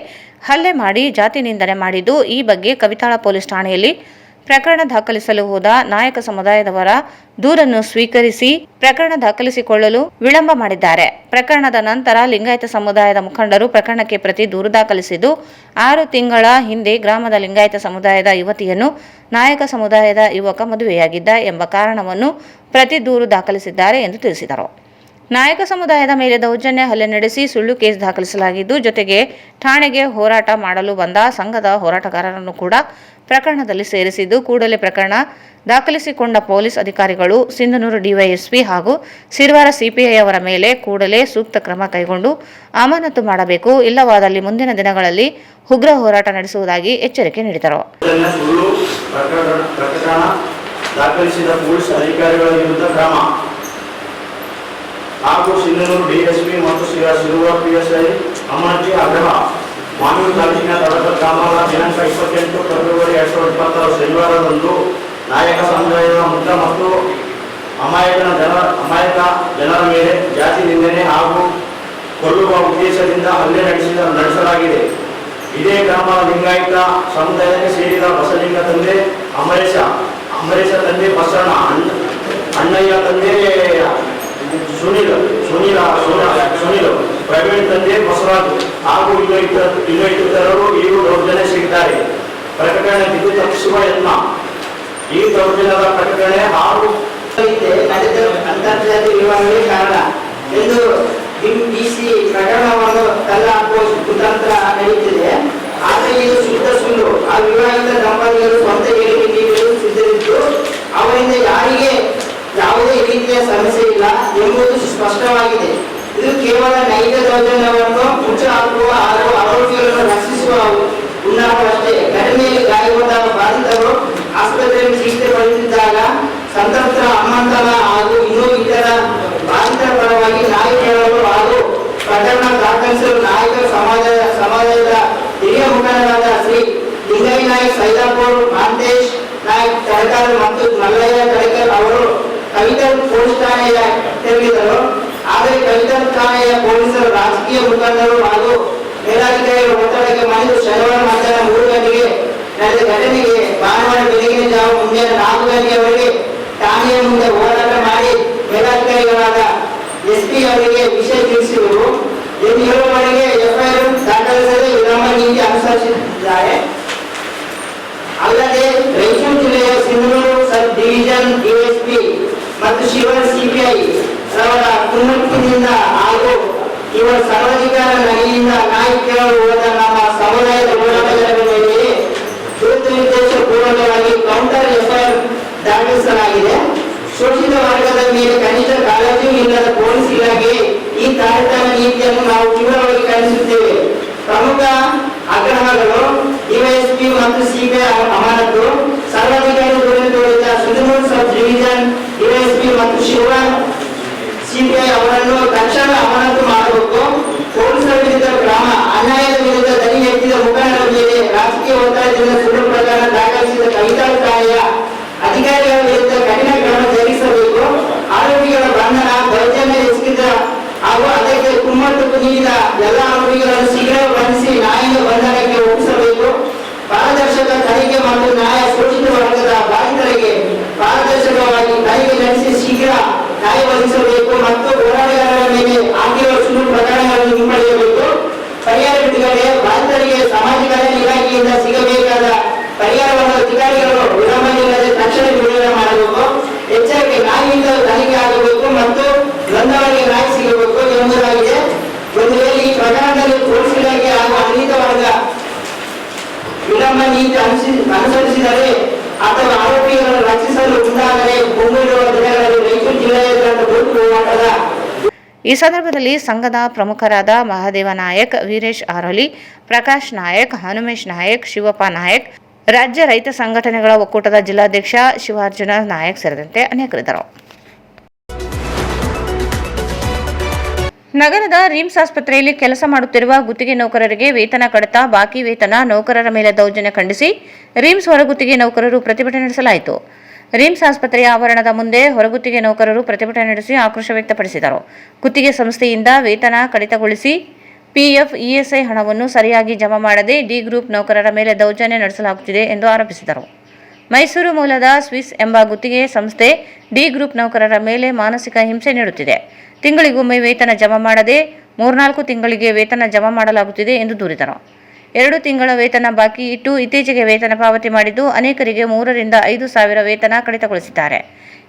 ಹಲ್ಲೆ ಮಾಡಿ ಜಾತಿ ನಿಂದನೆ ಮಾಡಿದ್ದು, ಈ ಬಗ್ಗೆ ಕವಿತಾಳ ಪೊಲೀಸ್ ಠಾಣೆಯಲ್ಲಿ ಪ್ರಕರಣ ದಾಖಲಿಸಲು ಹೋದ ನಾಯಕ ಸಮುದಾಯದವರ ದೂರನ್ನು ಸ್ವೀಕರಿಸಿ ಪ್ರಕರಣ ದಾಖಲಿಸಿಕೊಳ್ಳಲು ವಿಳಂಬ ಮಾಡಿದ್ದಾರೆ. ಪ್ರಕರಣದ ನಂತರ ಲಿಂಗಾಯತ ಸಮುದಾಯದ ಮುಖಂಡರು ಪ್ರಕರಣಕ್ಕೆ ಪ್ರತಿ ದೂರು ದಾಖಲಿಸಿದ್ದು, 6 ತಿಂಗಳ ಹಿಂದೆ ಗ್ರಾಮದ ಲಿಂಗಾಯತ ಸಮುದಾಯದ ಯುವತಿಯನ್ನು ನಾಯಕ ಸಮುದಾಯದ ಯುವಕ ಮದುವೆಯಾಗಿದ್ದ ಎಂಬ ಕಾರಣವನ್ನು ಪ್ರತಿ ದೂರು ದಾಖಲಿಸಿದ್ದಾರೆ ಎಂದು ತಿಳಿಸಿದರು. ನಾಯಕ ಸಮುದಾಯದ ಮೇಲೆ ದೌರ್ಜನ್ಯ ಹಲ್ಲೆ ನಡೆಸಿ ಸುಳ್ಳು ಕೇಸ್ ದಾಖಲಿಸಲಾಗಿದ್ದು, ಜೊತೆಗೆ ಠಾಣೆಗೆ ಹೋರಾಟ ಮಾಡಲು ಬಂದ ಸಂಘದ ಹೋರಾಟಗಾರರನ್ನು ಕೂಡ ಪ್ರಕರಣದಲ್ಲಿ ಸೇರಿಸಿದ್ದು, ಕೂಡಲೇ ಪ್ರಕರಣ ದಾಖಲಿಸಿಕೊಂಡ ಪೊಲೀಸ್ ಅಧಿಕಾರಿಗಳು ಸಿಂಧನೂರು ಡಿವೈಎಸ್ಪಿ ಹಾಗೂ ಸಿರ್ವಾರ ಸಿಪಿಐ ಅವರ ಮೇಲೆ ಕೂಡಲೇ ಸೂಕ್ತ ಕ್ರಮ ಕೈಗೊಂಡು ಅಮಾನತು ಮಾಡಬೇಕು, ಇಲ್ಲವಾದಲ್ಲಿ ಮುಂದಿನ ದಿನಗಳಲ್ಲಿ ಉಗ್ರ ಹೋರಾಟ ನಡೆಸುವುದಾಗಿ ಎಚ್ಚರಿಕೆ ನೀಡಿದರು. ದಾಖಲಿಸಿದ ಪೊಲೀಸ್ ಅಧಿಕಾರಿಗಳ ವಿರುದ್ಧ ಕ್ರಮ ಹಾಗೂ ಸಿಂಧನೂರು ಡಿಎಸ್ಪಿ ಮತ್ತು ಸಿರ್ವಾರ PSI ಅಮಾನತಿ ಆಗ್ರಹ. ಮಾನೂರು ತಾಲೂಕಿನ ತಡಕ ಗ್ರಾಮದ ದಿನಾಂಕ 28 ಫೆಬ್ರವರಿ 2026 ಶನಿವಾರದಂದು ನಾಯಕ ಸಮುದಾಯದ ಮುಗ್ಧ ಮತ್ತು ಅಮಾಯಕ ಜನರ ಮೇಲೆ ಜಾತಿ ನಿಂದನೆ ಹಾಗೂ ಕೊಲ್ಲುವ ಉದ್ದೇಶದಿಂದ ಹಲ್ಲೆ ನಡೆಸಲಾಗಿದೆ. ಇದೇ ಗ್ರಾಮದ ಲಿಂಗಾಯತ ಸಮುದಾಯಕ್ಕೆ ಸೇರಿದ ಬಸಲಿಂಗ ತಂದೆ ಅಮರೇಶ ತಂದೆ ಬಸಣ್ಣ, ಅಣ್ಣಯ್ಯ ತಂದೆ ಸುನೀಲ್, ಪ್ರವೀಣ್ ತಂದೆ ಬಸವರಾಜ್ ಹಾಗೂ ಇನ್ನೂ ಇತರರು ಈಗ ದೌರ್ಜನ್ಯಸಿಗಿದ್ದಾರೆ. ಪ್ರಕರಣವಿದ್ದು ತಪ್ಪಿಸುವ ಯತ್ನ. ಈ ದೌರ್ಜನ್ಯದ ಪ್ರಕರಣ ಹಾಗೂ ನಡೆದ ಅಂತರ್ಜಾತಿ ವಿವಾಹವೇ ಕಾರಣ ಎಂದು ಬಿಸಿ ಪ್ರಕರಣವನ್ನು ತಳ್ಳಹಾಕುವ ಕುತಂತ್ರ ನಡೆಯುತ್ತಿದೆ. ಆದರೆ ಇದು ಶುದ್ಧ ಸುಳ್ಳು. ಆ ವಿವಾಹಿತ ದಂಪತಿಗಳು ಸ್ವಂತ ಹೇಳಿಕೆ ನೀಡಲು ಸಿದ್ಧರಿದ್ದು ಅವರಿಂದ ಯಾರಿಗೆ ಯಾವುದೇ ರೀತಿಯ ಸಮಸ್ಯೆ ಇಲ್ಲ ಎಂಬುದು ಸ್ಪಷ್ಟವಾಗಿದೆ. ಇದು ಕೇವಲ ನೈಜ ದೌರ್ಜನ್ಯವನ್ನು ಮುಚ್ಚಹಾಕುವ ಹಾಗೂ ಆರೋಪಿಗಳನ್ನು ರಕ್ಷಿಸುವ ಹುನ್ನಾರವಷ್ಟೇ. ಘಟನೆಯಲ್ಲಿ ಗಾಯಗೊಂಡ ಬಾಧಿತರು ಆಸ್ಪತ್ರೆಯಲ್ಲಿ ಚಿಕಿತ್ಸೆ ಪಡೆದಿದ್ದಾಗ ಸಂತ್ರಸ್ತರ ಅಮ್ಮಂತನ ಹಾಗೂ ಇನ್ನೂ ಇತರ ಬಾಧಿತರ ಪರವಾಗಿ ನ್ಯಾಯ ಕೇಳಲು ಹಾಗೂ ಪ್ರಕರಣ ದಾಖಲಿಸಲು ನಾಯಕ ಸಮಾಜದ ಹಿರಿಯ ಮುಖಂಡರಾದ ಶ್ರೀ ಲಿಂಗಯ್ಯ ನಾಯಕ್ ಸೈದಾಪುರ್, ಮಹಂತೇಶ್ ನಾಯಕ್ ತಡಕಲ್ ಮತ್ತು ಮಲ್ಲಯ್ಯ ತಡಕಲ್ ಅವರು ಕವಿತಲ್ ಪೊಲೀಸ್ ಠಾಣೆಗೆ ತೆರಳಿದರು. ಆದರೆ ಕವಿತಲ್ ಠಾಣೆಯ ಪೊಲೀಸರು ರಾಜಕೀಯ ಮುಖಂಡರು ಹಾಗೂ ಮೇಲಾಧಿಕಾರಿಗಳ ಒತ್ತಡಕ್ಕೆ ಮಣಿದು ಶನಿವಾರ ಮಧ್ಯಾಹ್ನ 3 ಗಂಟೆಗೆ ನಡೆದ ಘಟನೆಗೆ ಭಾನುವಾರ ಬೆಳಗಿನ ಜಾವ ಮುಂಜಾನೆ 4 ಗಂಟೆಯವರೆಗೆ ಠಾಣೆಯ ಮುಂದೆ ಹೋರಾಟ ಮಾಡಿ ಮೇಲಾಧಿಕಾರಿಗಳಾದ SP ಅವರಿಗೆ ವಿಷಯ ತಿಳಿಸಿದರು ಎಂದು ಹೇಳುವವರೆಗೆ FIR ದಾಖಲಿಸದೆ ವಿಳಂಬ ನೀತಿ ಅನುಸರಿಸಿದ್ದಾರೆ. ಅಲ್ಲದೆ ರಾಯಚೂರು ಜಿಲ್ಲೆಯ ಸಿಂಧನೂರು ಸಬ್ ಡಿವಿಷನ್ DSP ಮತ್ತು ಶಿವರ್ CPI ರವರ ಕುಮ್ಮಕ್ಕಿನಿಂದ ಹಾಗೂ ಇವರ ಸರ್ವಾಧಿಕಾರ ನಗೆಯಿಂದ ನಾಯಿ ಕೇಳಲು ಹೋದ ನಮ್ಮ ಸಮುದಾಯದ ಹೋರಾಟಗಾರರ ಮೇಲೆ ದುರುದ್ದೇಶಪೂರ್ವಕವಾಗಿ ಕೌಂಟರ್ FIR ದಾಖಲಿಸಲಾಗಿದೆ. ಶೋಷಿತ ವರ್ಗದ ಮೇಲೆ ಕನಿಷ್ಠ ಕಾಳಜಿಯೂ ಇಲ್ಲದ ಪೊಲೀಸ್ ಇಲಾಖೆ ಈ ತಾರತಮ್ಯ ನೀತಿಯನ್ನು ನಾವು ತೀವ್ರವಾಗಿ ಖಂಡಿಸುತ್ತೇವೆ. ಪ್ರಮುಖ ಅಕ್ರಮಗಳು DYSP ಮತ್ತು CBI ಅಮಾನತು, ಸರ್ವಾಧಿಕಾರಿ ದುರ್ನೀತಿಗಳಿಂದ ಸಿಂಧನೂರು ಸಬ್ ಡಿವಿಷನ್ DYSP ಮತ್ತು ಶಿವರಾಮ್ CBI ಅವರನ್ನು ತಕ್ಷಣ ಅಮಾನತು ಮಾಡಬೇಕು. ಪೊಲೀಸರ ವಿರುದ್ಧ ಕ್ರಮ. ಅನ್ಯಾಯದ ವಿರುದ್ಧ ದನಿ ಎತ್ತಿದ ಮುಖಂಡರ ಮೇಲೆ ರಾಜಕೀಯ ಒತ್ತಡದಿಂದ ಸುಳ್ಳು ಪ್ರಕರಣ ದಾಖಲಿಸಿದ ಕವಿತಲ್ ಠಾಣೆಯ ಅಧಿಕಾರಿಗಳ ವಿರುದ್ಧ ಕಠಿಣ ಕ್ರಮ ಜರುಗಿಸಬೇಕು. ಆರೋಪಿಗಳ ಬಂಧನ, ದೌರ್ಜನ್ಯ ಎಸಗಿದ ಹಾಗೂ ಅದಕ್ಕೆ ಕುಮ್ಮಕ್ಕು ನೀಡಿದ ಎಲ್ಲ ಆರೋಪಿಗಳನ್ನು ಶೀಘ್ರ ಬಂಧಿಸಿ ನ್ಯಾಯಾಂಗ ಬಂಧನಕ್ಕೆ ಒಪ್ಪಿಸಬೇಕು. ಪಾರದರ್ಶಕ ತನಿಖೆ ಮತ್ತು ನ್ಯಾಯ ಶೋಷಿತ ವರ್ಗದ ಬಾಧಿತರಿಗೆ ಪಾರದರ್ಶಕವಾಗಿ ತನಿಖೆ ನಡೆಸಿ ಶೀಘ್ರ ನ್ಯಾಯ ಒದಗಿಸಬೇಕು ಮತ್ತು ಹೋರಾಟಗಾರರ ಮೇಲೆ ಆಗಿರುವ ಸುಳ್ಳು ಪ್ರಕರಣಗಳನ್ನು ಹಿಂಪಡೆಯಬೇಕು. ಪರಿಹಾರ ಬಿಡುಗಡೆ. ಬಾಧಿತರಿಗೆ ಸಮಾಜ ಕಲ್ಯಾಣ ಇಲಾಖೆಯಿಂದ ಸಿಗಬೇಕಾದ ಪರಿಹಾರವನ್ನು ಅಧಿಕಾರಿಗಳು ವಿಳಂಬವಿಲ್ಲದೆ ತಕ್ಷಣ ಬಿಡುಗಡೆ ಮಾಡಬೇಕು. ಎಚ್ಚರಿಕೆ. ನ್ಯಾಯದಿಂದ ತನಿಖೆ ಆಗಬೇಕು ಮತ್ತು ನೊಂದವರಿಗೆ ನ್ಯಾಯ ಸಿಗಬೇಕು ಎಂಬುದಾಗಿದೆ. ಒಂದು ವೇಳೆ ಈ ಪ್ರಕರಣದಲ್ಲಿ ಪೊಲೀಸ್ ಇಲಾಖೆ ಹಾಗೂ ಆಡಳಿತ ವರ್ಗ ವಿಳಂಬ ನೀತಿ ಅನುಸರಿಸಿದರೆ ಅಥವಾ ಆರೋಪಿಗಳನ್ನು ರಕ್ಷಿಸಲು ಮುಂದಾದರೆ ಮುಂಬರುವ ದಿನಗಳಲ್ಲಿ ರಾಯಚೂರು ಜಿಲ್ಲೆಯಾದ್ಯಂತ ಬೃಹತ್ ಹೋರಾಟದ ಈ ಸಂದರ್ಭದಲ್ಲಿ ಸಂಘದ ಪ್ರಮುಖರಾದ ಮಹಾದೇವ ನಾಯಕ್, ವೀರೇಶ್ ಆರೋಲಿ, ಪ್ರಕಾಶ್ ನಾಯಕ್, ಹನುಮೇಶ್ ನಾಯಕ್, ಶಿವಪ್ಪ ನಾಯಕ್, ರಾಜ್ಯ ರೈತ ಸಂಘಟನೆಗಳ ಒಕ್ಕೂಟದ ಜಿಲ್ಲಾಧ್ಯಕ್ಷ ಶಿವಾರ್ಜುನ ನಾಯಕ್ ಸೇರಿದಂತೆ ಅನೇಕರಿದ್ದರು. ನಗರದ ರಿಮ್ಸ್ ಆಸ್ಪತ್ರೆಯಲ್ಲಿ ಕೆಲಸ ಮಾಡುತ್ತಿರುವ ಗುತ್ತಿಗೆ ನೌಕರರಿಗೆ ವೇತನ ಕಡಿತ, ಬಾಕಿ ವೇತನ, ನೌಕರರ ಮೇಲೆ ದೌರ್ಜನ್ಯ ಖಂಡಿಸಿ ರಿಮ್ಸ್ ಹೊರಗುತ್ತಿಗೆ ನೌಕರರು ಪ್ರತಿಭಟನೆ ನಡೆಸಲಾಯಿತು. ರಿಮ್ಸ್ ಆಸ್ಪತ್ರೆಯ ಆವರಣದ ಮುಂದೆ ಹೊರಗುತ್ತಿಗೆ ನೌಕರರು ಪ್ರತಿಭಟನೆ ನಡೆಸಿ ಆಕ್ರೋಶ ವ್ಯಕ್ತಪಡಿಸಿದರು. ಗುತ್ತಿಗೆ ಸಂಸ್ಥೆಯಿಂದ ವೇತನ ಕಡಿತಗೊಳಿಸಿ PF, ESI ಹಣವನ್ನು ಸರಿಯಾಗಿ ಜಮಾ ಮಾಡದೆ ಡಿ ಗ್ರೂಪ್ ನೌಕರರ ಮೇಲೆ ದೌರ್ಜನ್ಯ ನಡೆಸಲಾಗುತ್ತಿದೆ ಎಂದು ಆರೋಪಿಸಿದರು. ಮೈಸೂರು ಮೂಲದ ಸ್ವಿಸ್ ಎಂಬ ಗುತ್ತಿಗೆ ಸಂಸ್ಥೆ ಡಿ ಗ್ರೂಪ್ ನೌಕರರ ಮೇಲೆ ಮಾನಸಿಕ ಹಿಂಸೆ ನೀಡುತ್ತಿದೆ. ತಿಂಗಳಿಗೊಮ್ಮೆ ವೇತನ ಜಮಾ ಮಾಡದೆ 3-4 ತಿಂಗಳಿಗೆ ವೇತನ ಜಮಾ ಮಾಡಲಾಗುತ್ತಿದೆ ಎಂದು ದೂರಿದರು. 2 ತಿಂಗಳ ವೇತನ ಬಾಕಿ ಇಟ್ಟು ಇತ್ತೀಚೆಗೆ ವೇತನ ಪಾವತಿ ಮಾಡಿದ್ದು ಅನೇಕರಿಗೆ 3 ರಿಂದ 5 ಸಾವಿರ ವೇತನ ಕಡಿತಗೊಳಿಸಿದ್ದಾರೆ.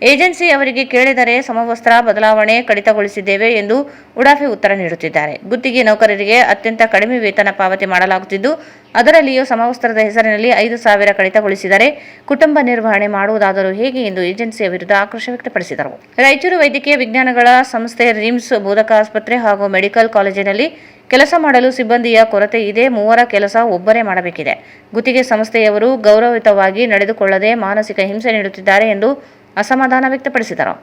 ಏಜೆನ್ಸಿ ಅವರಿಗೆ ಕೇಳಿದರೆ ಸಮವಸ್ತ್ರ ಬದಲಾವಣೆ ಕಡಿತಗೊಳಿಸಿದ್ದೇವೆ ಎಂದು ಉಡಾಫೆ ಉತ್ತರ ನೀಡುತ್ತಿದ್ದಾರೆ. ಗುತ್ತಿಗೆ ನೌಕರರಿಗೆ ಅತ್ಯಂತ ಕಡಿಮೆ ವೇತನ ಪಾವತಿ ಮಾಡಲಾಗುತ್ತಿದ್ದು ಅದರಲ್ಲಿಯೂ ಸಮವಸ್ತ್ರದ ಹೆಸರಿನಲ್ಲಿ 5 ಸಾವಿರ ಕಡಿತಗೊಳಿಸಿದರೆ ಕುಟುಂಬ ನಿರ್ವಹಣೆ ಮಾಡುವುದಾದರೂ ಹೇಗೆ ಎಂದು ಏಜೆನ್ಸಿಯ ವಿರುದ್ಧ ಆಕ್ರೋಶ ವ್ಯಕ್ತಪಡಿಸಿದರು. ರಾಯಚೂರು ವೈದ್ಯಕೀಯ ವಿಜ್ಞಾನಗಳ ಸಂಸ್ಥೆ ರಿಮ್ಸ್, ಬೋಧಕ ಆಸ್ಪತ್ರೆ ಹಾಗೂ ಮೆಡಿಕಲ್ ಕಾಲೇಜಿನಲ್ಲಿ ಕೆಲಸ ಮಾಡಲು ಸಿಬ್ಬಂದಿಯ ಕೊರತೆ ಇದೆ. 3 ಕೆಲಸ ಒಬ್ಬರೇ ಮಾಡಬೇಕಿದೆ. ಗುತ್ತಿಗೆ ಸಂಸ್ಥೆಯವರು ಗೌರವಯುತವಾಗಿ ನಡೆದುಕೊಳ್ಳದೆ ಮಾನಸಿಕ ಹಿಂಸೆ ನೀಡುತ್ತಿದ್ದಾರೆ ಎಂದು ಅಸಮಾಧಾನ ವ್ಯಕ್ತಪಡಿಸಿದರು.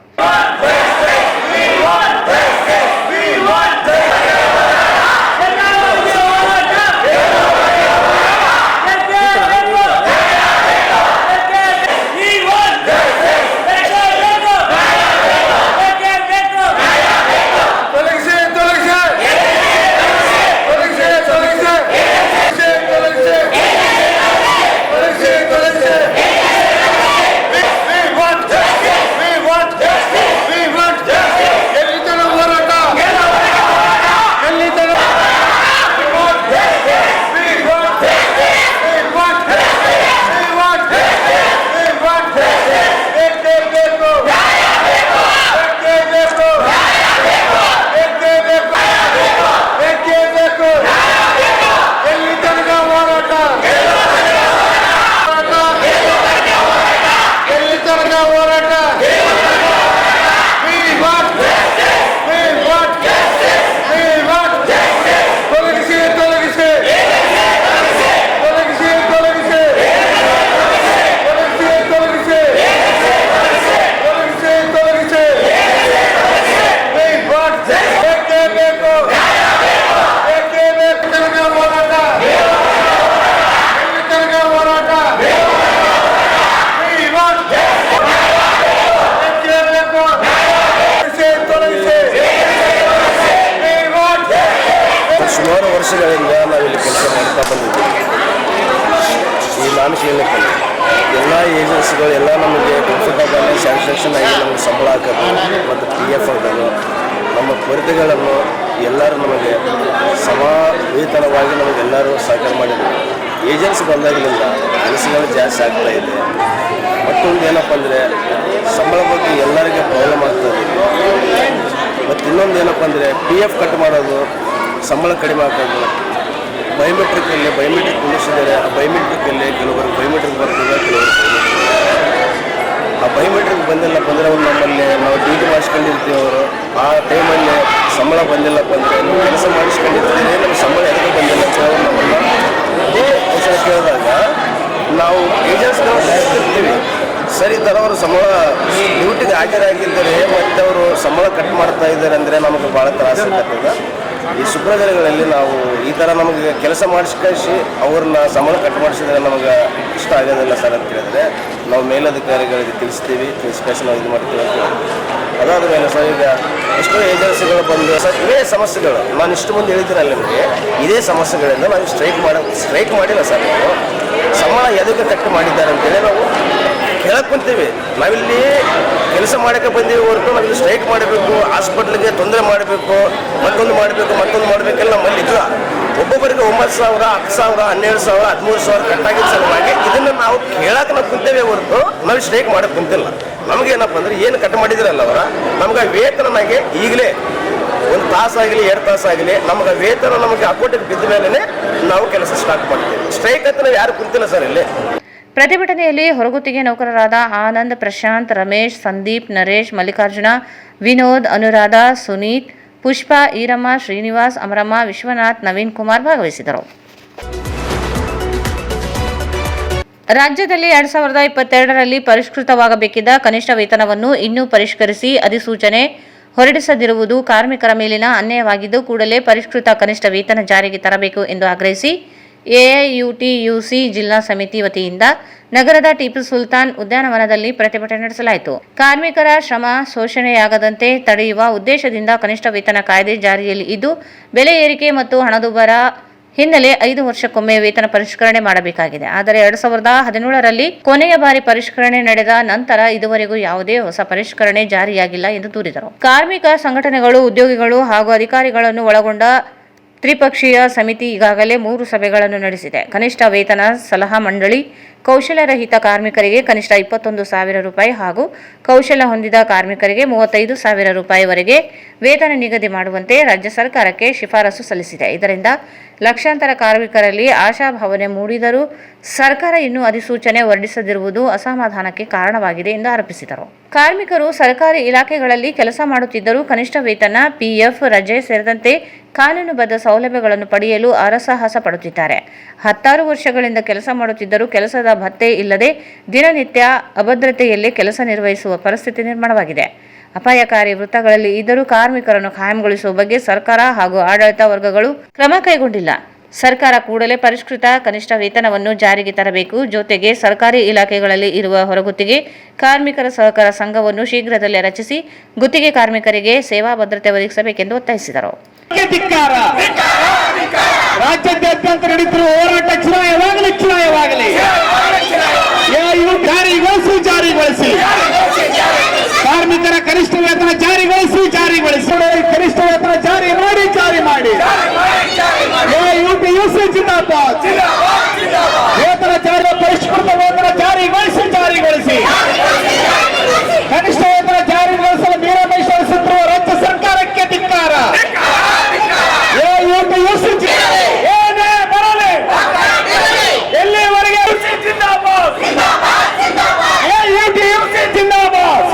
ವರ್ಷಗಳಿಂದ ನಾವಿಲ್ಲಿ ಕೆಲಸ ಮಾಡ್ತಾ ಬಂದಿದ್ದೀವಿ. ಈ ನಾನು ಕೇಳಲಿಕ್ಕೆ ಎಲ್ಲ ಏಜೆನ್ಸಿಗಳು ಎಲ್ಲ ನಮಗೆ ಕಂಫರ್ಟಬಲ್ ಸ್ಯಾಟಿಸ್ಫ್ಯಾಕ್ಷನ್ ಆಗಿ ನಮಗೆ ಸಂಬಳ ಹಾಕೋದು ಮತ್ತು PF ಹಾಕೋದು ನಮ್ಮ ಕೊರತೆಗಳನ್ನು ಎಲ್ಲರೂ ನಮಗೆ ವೇತನವಾಗಿ ನಮಗೆಲ್ಲರೂ ಸಹಕಾರ ಮಾಡಿದ್ದಾರೆ. ಏಜೆನ್ಸಿ ಬಂದಾಗಲಿಂದ ಕೆಲಸಗಳು ಜಾಸ್ತಿ ಆಗ್ತಾ ಇದೆ. ಮತ್ತೊಂದು ಏನಪ್ಪ ಅಂದರೆ ಸಂಬಳ ಬಗ್ಗೆ ಎಲ್ಲರಿಗೆ ಪ್ರಾಬ್ಲಮ್ ಆಗ್ತದೆ. ಮತ್ತು ಇನ್ನೊಂದು ಏನಪ್ಪ ಅಂದರೆ PF ಕಟ್ ಮಾಡೋದು, ಸಂಬಳ ಕಡಿಮೆ ಹಾಕೋದು, ಬಯೋಮೆಟ್ರಿಕ್ ಉಳಿಸಿದ್ದಾರೆ. ಆ ಬಯೋಮೆಟ್ರಿಕಲ್ಲಿ ಕೆಲವರು ಬಯೋಮೆಟ್ರಿಕ್ ಬರ್ತದೆ, ಕೆಲವರು ಆ ಬಯೋಮೆಟ್ರಿಕ್ ಬಂದಿಲ್ಲಪ್ಪ ಅಂದರೆ ಅವ್ರು ನಮ್ಮಲ್ಲಿ ನಾವು ಡ್ಯೂಟಿ ಮಾಡಿಸ್ಕೊಂಡಿರ್ತೀವಿ. ಅವರು ಆ ಟೈಮಲ್ಲಿ ಸಂಬಳ ಬಂದಿಲ್ಲಪ್ಪ ಅಂದರೆ ನೀವು ಕೆಲಸ ಮಾಡಿಸ್ಕೊಂಡಿರ್ತೀವಿ, ನಮ್ಮ ಸಂಬಳ ಎದಕ್ಕೆ ಬಂದಿಲ್ಲ ಅಂತ ಹೇಳಿ ನಮ್ಮನ್ನು ಅದೇ ವಿಷಯ ಕೇಳಿದಾಗ ನಾವು ಏಜೆನ್ಸಿಗಳು ಇರ್ತೀವಿ. ಸರಿ ಥರ ಅವರು ಸಂಬಳ ಡ್ಯೂಟಿಗೆ ಹಾಜರಾಗಿದ್ದರೆ ಮತ್ತು ಅವರು ಸಂಬಳ ಕಟ್ ಮಾಡ್ತಾ ಇದ್ದಾರೆ ಅಂದರೆ ನಮಗೆ ಭಾಳ ತ್ರಾಸ ಆಗ್ತದೆ. ಈ ಸೂಪರ್ವೈಸರ್ಗಳಲ್ಲಿ ನಾವು ಈ ಥರ ನಮಗೆ ಕೆಲಸ ಮಾಡಿಸಿ ಅವ್ರನ್ನ ಸಂಬಳ ಕಟ್ ಮಾಡಿಸಿದ್ರೆ ನಮಗೆ ಇಷ್ಟ ಆಗೋದಿಲ್ಲ ಸರ್ ಅಂತ ಹೇಳಿದ್ರೆ ನಾವು ಮೇಲಧಿಕಾರಿಗಳಿಗೆ ತಿಳಿಸ್ತೀವಿ, ತಿಳಿಸ್ಕೇಶನ್ ಇದು ಮಾಡ್ತೀವಿ ಅಂತ. ಅದಾದ ಮೇಲೆ ಸರ್ ಈಗ ಎಷ್ಟೋ ಏಜೆನ್ಸಿಗಳು ಬಂದು ಸರ್ ಇವೇ ಸಮಸ್ಯೆಗಳು ನಾನು ಇಷ್ಟು ಮುಂದೆ ಹೇಳಿದ್ದೀರಲ್ಲ ನಿಮಗೆ, ಇದೇ ಸಮಸ್ಯೆಗಳಿಂದ ನಾವು ಸ್ಟ್ರೈಕ್ ಮಾಡಿಲ್ಲ ಸರ್. ನಾವು ಸಂಬಳ ಎದಕ್ಕೆ ಕಟ್ ಮಾಡಿದ್ದಾರೆ ಅಂತೇಳಿ ನಾವು ಕೇಳಕ್ಕೆ ಕುಂತೀವಿ. ನಾವಿಲ್ಲಿ ಕೆಲಸ ಮಾಡೋಕ್ಕೆ ಬಂದೀವಿ ಹೊರತು ನಾವಿಲ್ಲಿ ಸ್ಟ್ರೈಕ್ ಮಾಡಬೇಕು, ಹಾಸ್ಪಿಟ್ಲಿಗೆ ತೊಂದರೆ ಮಾಡಬೇಕು, ಮತ್ತೊಂದು ಮಾಡಬೇಕೆಲ್ಲ ನಮ್ಮಲ್ಲಿ ಇಲ್ಲ. ಒಬ್ಬೊಬ್ಬರಿಗೆ 9,000, 10,000, 12,000, 13,000 ಕಟ್ಟಾಗಿದ್ದ ಸಲುವಾಗಿ ಇದನ್ನು ನಾವು ಕೇಳಕ್ಕೆ ನಾವು ಕುಂತೇವೆ ಹೊರತು ನಾವು ಸ್ಟ್ರೈಕ್ ಮಾಡೋಕ್ಕೆ ಕುಂತಿಲ್ಲ. ನಮಗೇನಪ್ಪ ಅಂದರೆ ಏನು ಕಟ್ ಮಾಡಿದಿರಲ್ಲ ಅವರ ನಮ್ಗೆ ವೇತನನಾಗೆ ಈಗಲೇ 1 ತಾಸಾಗಲಿ 2 ತಾಸಾಗಲಿ ನಮಗೆ ವೇತನ ನಮಗೆ ಅಕೌಂಟಿಗೆ ಬಿದ್ದ ಮೇಲೆ ನಾವು ಕೆಲಸ ಸ್ಟಾರ್ಟ್ ಮಾಡ್ತೀವಿ. ಸ್ಟ್ರೈಕ್ ಅಂತ ನಾವು ಯಾರು ಕುಂತಿಲ್ಲ ಸರ್ ಇಲ್ಲಿ. ಪ್ರತಿಭಟನೆಯಲ್ಲಿ ಹೊರಗುತ್ತಿಗೆ ನೌಕರರಾದ ಆನಂದ್, ಪ್ರಶಾಂತ್, ರಮೇಶ್, ಸಂದೀಪ್, ನರೇಶ್, ಮಲ್ಲಿಕಾರ್ಜುನ, ವಿನೋದ್, ಅನುರಾಧ, ಸುನೀತ್, ಪುಷ್ಪ, ಈರಮ್ಮ, ಶ್ರೀನಿವಾಸ್, ಅಮರಮ್ಮ, ವಿಶ್ವನಾಥ್, ನವೀನ್ ಕುಮಾರ್ ಭಾಗವಹಿಸಿದರು. ರಾಜ್ಯದಲ್ಲಿ 2022ರಲ್ಲಿ ಪರಿಷ್ಕೃತವಾಗಬೇಕಿದ್ದ ಕನಿಷ್ಠ ವೇತನವನ್ನು ಇನ್ನೂ ಪರಿಷ್ಕರಿಸಿ ಅಧಿಸೂಚನೆ ಹೊರಡಿಸದಿರುವುದು ಕಾರ್ಮಿಕರ ಮೇಲಿನ ಅನ್ಯಾಯವಾಗಿದ್ದು, ಕೂಡಲೇ ಪರಿಷ್ಕೃತ ಕನಿಷ್ಠ ವೇತನ ಜಾರಿಗೆ ತರಬೇಕು ಎಂದು ಆಗ್ರಹಿಸಿ AIUTUC ಜಿಲ್ಲಾ ಸಮಿತಿ ವತಿಯಿಂದ ನಗರದ ಟಿಪ್ಪು ಸುಲ್ತಾನ್ ಉದ್ಯಾನವನದಲ್ಲಿ ಪ್ರತಿಭಟನೆ ನಡೆಸಲಾಯಿತು. ಕಾರ್ಮಿಕರ ಶ್ರಮ ಶೋಷಣೆಯಾಗದಂತೆ ತಡೆಯುವ ಉದ್ದೇಶದಿಂದ ಕನಿಷ್ಠ ವೇತನ ಕಾಯ್ದೆ ಜಾರಿಯಲ್ಲಿ ಇದ್ದು, ಬೆಲೆ ಏರಿಕೆ ಮತ್ತು ಹಣದುಬ್ಬರ ಹಿನ್ನೆಲೆ 5 ವರ್ಷಕ್ಕೊಮ್ಮೆ ವೇತನ ಪರಿಷ್ಕರಣೆ ಮಾಡಬೇಕಾಗಿದೆ. ಆದರೆ 2017ರಲ್ಲಿ ಕೊನೆಯ ಬಾರಿ ಪರಿಷ್ಕರಣೆ ನಡೆದ ನಂತರ ಇದುವರೆಗೂ ಯಾವುದೇ ಹೊಸ ಪರಿಷ್ಕರಣೆ ಜಾರಿಯಾಗಿಲ್ಲ ಎಂದು ದೂರಿದರು. ಕಾರ್ಮಿಕ ಸಂಘಟನೆಗಳು, ಉದ್ಯೋಗಿಗಳು ಹಾಗೂ ಅಧಿಕಾರಿಗಳನ್ನು ಒಳಗೊಂಡ ತ್ರಿಪಕ್ಷೀಯ ಸಮಿತಿ ಈಗಾಗಲೇ 3 ಸಭೆಗಳನ್ನು ನಡೆಸಿದೆ. ಕನಿಷ್ಠ ವೇತನ ಸಲಹಾ ಮಂಡಳಿ ಕೌಶಲ್ಯರಹಿತ ಕಾರ್ಮಿಕರಿಗೆ ಕನಿಷ್ಠ 21,000 ರೂಪಾಯಿ ಹಾಗೂ ಕೌಶಲ್ಯ ಹೊಂದಿದ ಕಾರ್ಮಿಕರಿಗೆ 35,000 ರೂಪಾಯಿವರೆಗೆ ವೇತನ ನಿಗದಿ ಮಾಡುವಂತೆ ರಾಜ್ಯ ಸರ್ಕಾರಕ್ಕೆ ಶಿಫಾರಸು ಸಲ್ಲಿಸಿದೆ. ಇದರಿಂದ ಲಕ್ಷಾಂತರ ಕಾರ್ಮಿಕರಲ್ಲಿ ಆಶಾಭಾವನೆ ಮೂಡಿದರೂ ಸರ್ಕಾರ ಇನ್ನೂ ಅಧಿಸೂಚನೆ ಹೊರಡಿಸದಿರುವುದು ಅಸಮಾಧಾನಕ್ಕೆ ಕಾರಣವಾಗಿದೆ ಎಂದು ಆರೋಪಿಸಿದರು. ಕಾರ್ಮಿಕರು ಸರ್ಕಾರಿ ಇಲಾಖೆಗಳಲ್ಲಿ ಕೆಲಸ ಮಾಡುತ್ತಿದ್ದರೂ ಕನಿಷ್ಠ ವೇತನ, PF, ರಜೆ ಸೇರಿದಂತೆ ಕಾನೂನುಬದ್ಧ ಸೌಲಭ್ಯಗಳನ್ನು ಪಡೆಯಲು ಹರಸಾಹಸ ಪಡುತ್ತಿದ್ದಾರೆ. 16 ವರ್ಷಗಳಿಂದ ಕೆಲಸ ಮಾಡುತ್ತಿದ್ದರೂ ಕೆಲಸದ ಭತ್ಯೆ ಇಲ್ಲದೆ ದಿನನಿತ್ಯ ಅಭದ್ರತೆಯಲ್ಲೇ ಕೆಲಸ ನಿರ್ವಹಿಸುವ ಪರಿಸ್ಥಿತಿ ನಿರ್ಮಾಣವಾಗಿದೆ. ಅಪಾಯಕಾರಿ ವೃತ್ತಗಳಲ್ಲಿ ಇದ್ದರೂ ಕಾರ್ಮಿಕರನ್ನು ಕಾಯಂಗೊಳಿಸುವ ಬಗ್ಗೆ ಸರ್ಕಾರ ಹಾಗೂ ಆಡಳಿತ ವರ್ಗಗಳು ಕ್ರಮ ಕೈಗೊಂಡಿಲ್ಲ. ಸರ್ಕಾರ ಕೂಡಲೇ ಪರಿಷ್ಕೃತ ಕನಿಷ್ಠ ವೇತನವನ್ನು ಜಾರಿಗೆ ತರಬೇಕು. ಜೊತೆಗೆ ಸರ್ಕಾರಿ ಇಲಾಖೆಗಳಲ್ಲಿ ಇರುವ ಹೊರಗುತ್ತಿಗೆ ಕಾರ್ಮಿಕರ ಸಹಕಾರ ಸಂಘವನ್ನು ಶೀಘ್ರದಲ್ಲೇ ರಚಿಸಿ ಗುತ್ತಿಗೆ ಕಾರ್ಮಿಕರಿಗೆ ಸೇವಾ ಭದ್ರತೆ ಒದಗಿಸಬೇಕೆಂದು ಒತ್ತಾಯಿಸಿದರು. ರಾಜ್ಯಾದ್ಯಂತ ನಡೆಯುತ್ತಿರುವ ಹೋರಾಟ ಚುನಾಯವಾಗಲಿ ಜಾರಿಗೊಳಿಸಿ ಕಾರ್ಮಿಕರ ಕನಿಷ್ಠ ವೇತನ ಜಾರಿಗೊಳಿಸಿ ಕನಿಷ್ಠ ವೇತನ ಜಾರಿ ಮಾಡಿ AIUTUC ಜಿಂದಾಬಾದ್. ವೇತನ ಜಾರಿ ಪರಿಷ್ಕೃತ ವೇತನ ಜಾರಿಗೊಳಿಸಿ ಕನಿಷ್ಠ ವೇತನ ಜಾರಿಗೊಳಿಸಲು ಮೀರಾಮೈಷ್ ನಡೆಸುತ್ತಿರುವ ರಾಜ್ಯ ಸರ್ಕಾರಕ್ಕೆ ಧಿಕ್ಕಾರ. AIUTUC ಏನೇ ಬರಲಿ ಎಲ್ಲಿವರೆಗೆ ಜಿಂದಾಬಾದ್. AIUTUC ಜಿಂದಾಬಾದ್.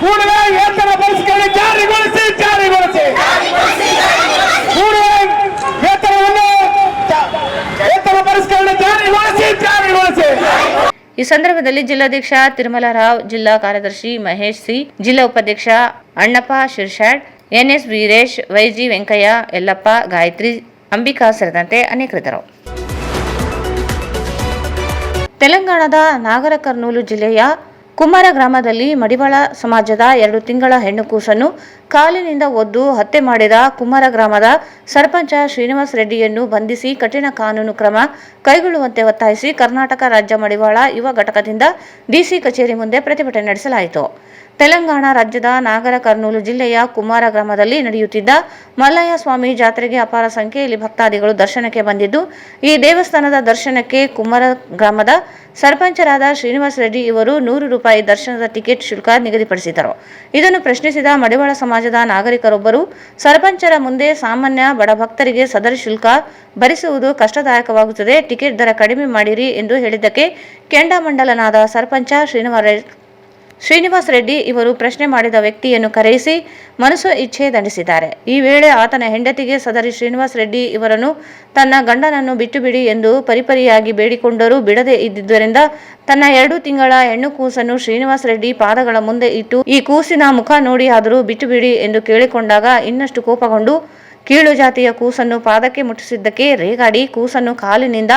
ಕೂಡಲೇ ವೇತನ ಪರಿಷ್ಕರಣೆ ಜಾರಿಗೊಳಿಸಿ ಕೂಡಲೇ ವೇತನ ಪರಿಷ್ಕರಣೆ ಜಾರಿಗೊಳಿಸಿ. ಈ ಸಂದರ್ಭದಲ್ಲಿ ಜಿಲ್ಲಾಧ್ಯಕ್ಷ ತಿರುಮಲರಾವ್, ಜಿಲ್ಲಾ ಕಾರ್ಯದರ್ಶಿ ಮಹೇಶ್ ಸಿ, ಜಿಲ್ಲಾ ಉಪಾಧ್ಯಕ್ಷ ಅಣ್ಣಪ್ಪ ಶಿರ್ಷಾಡ್, NS ವೀರೇಶ್, YG ವೆಂಕಯ್ಯ, ಯಲ್ಲಪ್ಪ, ಗಾಯತ್ರಿ, ಅಂಬಿಕಾ ಸೇರಿದಂತೆ ಅನೇಕರಿದ್ದರು. ತೆಲಂಗಾಣದ ನಾಗರ ಕರ್ನೂಲು ಜಿಲ್ಲೆಯ ಕುಮಾರ ಗ್ರಾಮದಲ್ಲಿ ಮಡಿವಾಳ ಸಮಾಜದ 2 ತಿಂಗಳ ಹೆಣ್ಣು ಕೂಸನ್ನು ಕಾಲಿನಿಂದ ಒದ್ದು ಹತ್ಯೆ ಮಾಡಿದ ಕುಮಾರ ಗ್ರಾಮದ ಸರ್ಪಂಚ ಶ್ರೀನಿವಾಸ ರೆಡ್ಡಿಯನ್ನು ಬಂಧಿಸಿ ಕಠಿಣ ಕಾನೂನು ಕ್ರಮ ಕೈಗೊಳ್ಳುವಂತೆ ಒತ್ತಾಯಿಸಿ ಕರ್ನಾಟಕ ರಾಜ್ಯ ಮಡಿವಾಳ ಯುವ ಘಟಕದಿಂದ ಡಿಸಿ ಕಚೇರಿ ಮುಂದೆ ಪ್ರತಿಭಟನೆ ನಡೆಸಲಾಯಿತು. ತೆಲಂಗಾಣ ರಾಜ್ಯದ ನಾಗರ ಕರ್ನೂಲು ಜಿಲ್ಲೆಯ ಕುಮಾರ ಗ್ರಾಮದಲ್ಲಿ ನಡೆಯುತ್ತಿದ್ದ ಮಲ್ಲಯ್ಯ ಸ್ವಾಮಿ ಜಾತ್ರೆಗೆ ಅಪಾರ ಸಂಖ್ಯೆಯಲ್ಲಿ ಭಕ್ತಾದಿಗಳು ದರ್ಶನಕ್ಕೆ ಬಂದಿದ್ದು, ಈ ದೇವಸ್ಥಾನದ ದರ್ಶನಕ್ಕೆ ಕುಮಾರ ಗ್ರಾಮದ ಸರ್ಪಂಚರಾದ ಶ್ರೀನಿವಾಸ ರೆಡ್ಡಿ ಇವರು 100 ರೂಪಾಯಿ ದರ್ಶನದ ಟಿಕೆಟ್ ಶುಲ್ಕ ನಿಗದಿಪಡಿಸಿದರು. ಇದನ್ನು ಪ್ರಶ್ನಿಸಿದ ಮಡಿವಾಳ ಸಮಾಜದ ನಾಗರಿಕರೊಬ್ಬರು ಸರ್ಪಂಚರ ಮುಂದೆ ಸಾಮಾನ್ಯ ಬಡಭಕ್ತರಿಗೆ ಸದರಿ ಶುಲ್ಕ ಭರಿಸುವುದು ಕಷ್ಟದಾಯಕವಾಗುತ್ತದೆ, ಟಿಕೆಟ್ ದರ ಕಡಿಮೆ ಮಾಡಿರಿ ಎಂದು ಹೇಳಿದ್ದಕ್ಕೆ ಕೆಂಡಾಮಂಡಲನಾದ ಸರ್ಪಂಚ ಶ್ರೀನಿವಾಸ ರೆಡ್ಡಿ ಇವರು ಪ್ರಶ್ನೆ ಮಾಡಿದ ವ್ಯಕ್ತಿಯನ್ನು ಕರೆಯಿಸಿ ಮನಸೋ ಇಚ್ಛೆ ದಂಡಿಸಿದ್ದಾರೆ. ಈ ವೇಳೆ ಆತನ ಹೆಂಡತಿಗೆ ಸದರಿ ಶ್ರೀನಿವಾಸ ರೆಡ್ಡಿ ಇವರನ್ನು ತನ್ನ ಗಂಡನನ್ನು ಬಿಟ್ಟು ಬಿಡಿ ಎಂದು ಪರಿಪರಿಯಾಗಿ ಬೇಡಿಕೊಂಡರೂ ಬಿಡದೇ ಇದ್ದುದರಿಂದ ತನ್ನ 2 ತಿಂಗಳ ಹೆಣ್ಣು ಕೂಸನ್ನು ಶ್ರೀನಿವಾಸ ರೆಡ್ಡಿ ಪಾದಗಳ ಮುಂದೆ ಇಟ್ಟು ಈ ಕೂಸಿನ ಮುಖ ನೋಡಿ ಆದರೂ ಬಿಟ್ಟು ಬಿಡಿ ಎಂದು ಕೇಳಿಕೊಂಡಾಗ ಇನ್ನಷ್ಟು ಕೋಪಗೊಂಡು ಕೀಳು ಜಾತಿಯ ಕೂಸನ್ನು ಪಾದಕ್ಕೆ ಮುಟ್ಟಿಸಿದ್ದಕ್ಕೆ ರೇಗಾಡಿ ಕೂಸನ್ನು ಕಾಲಿನಿಂದ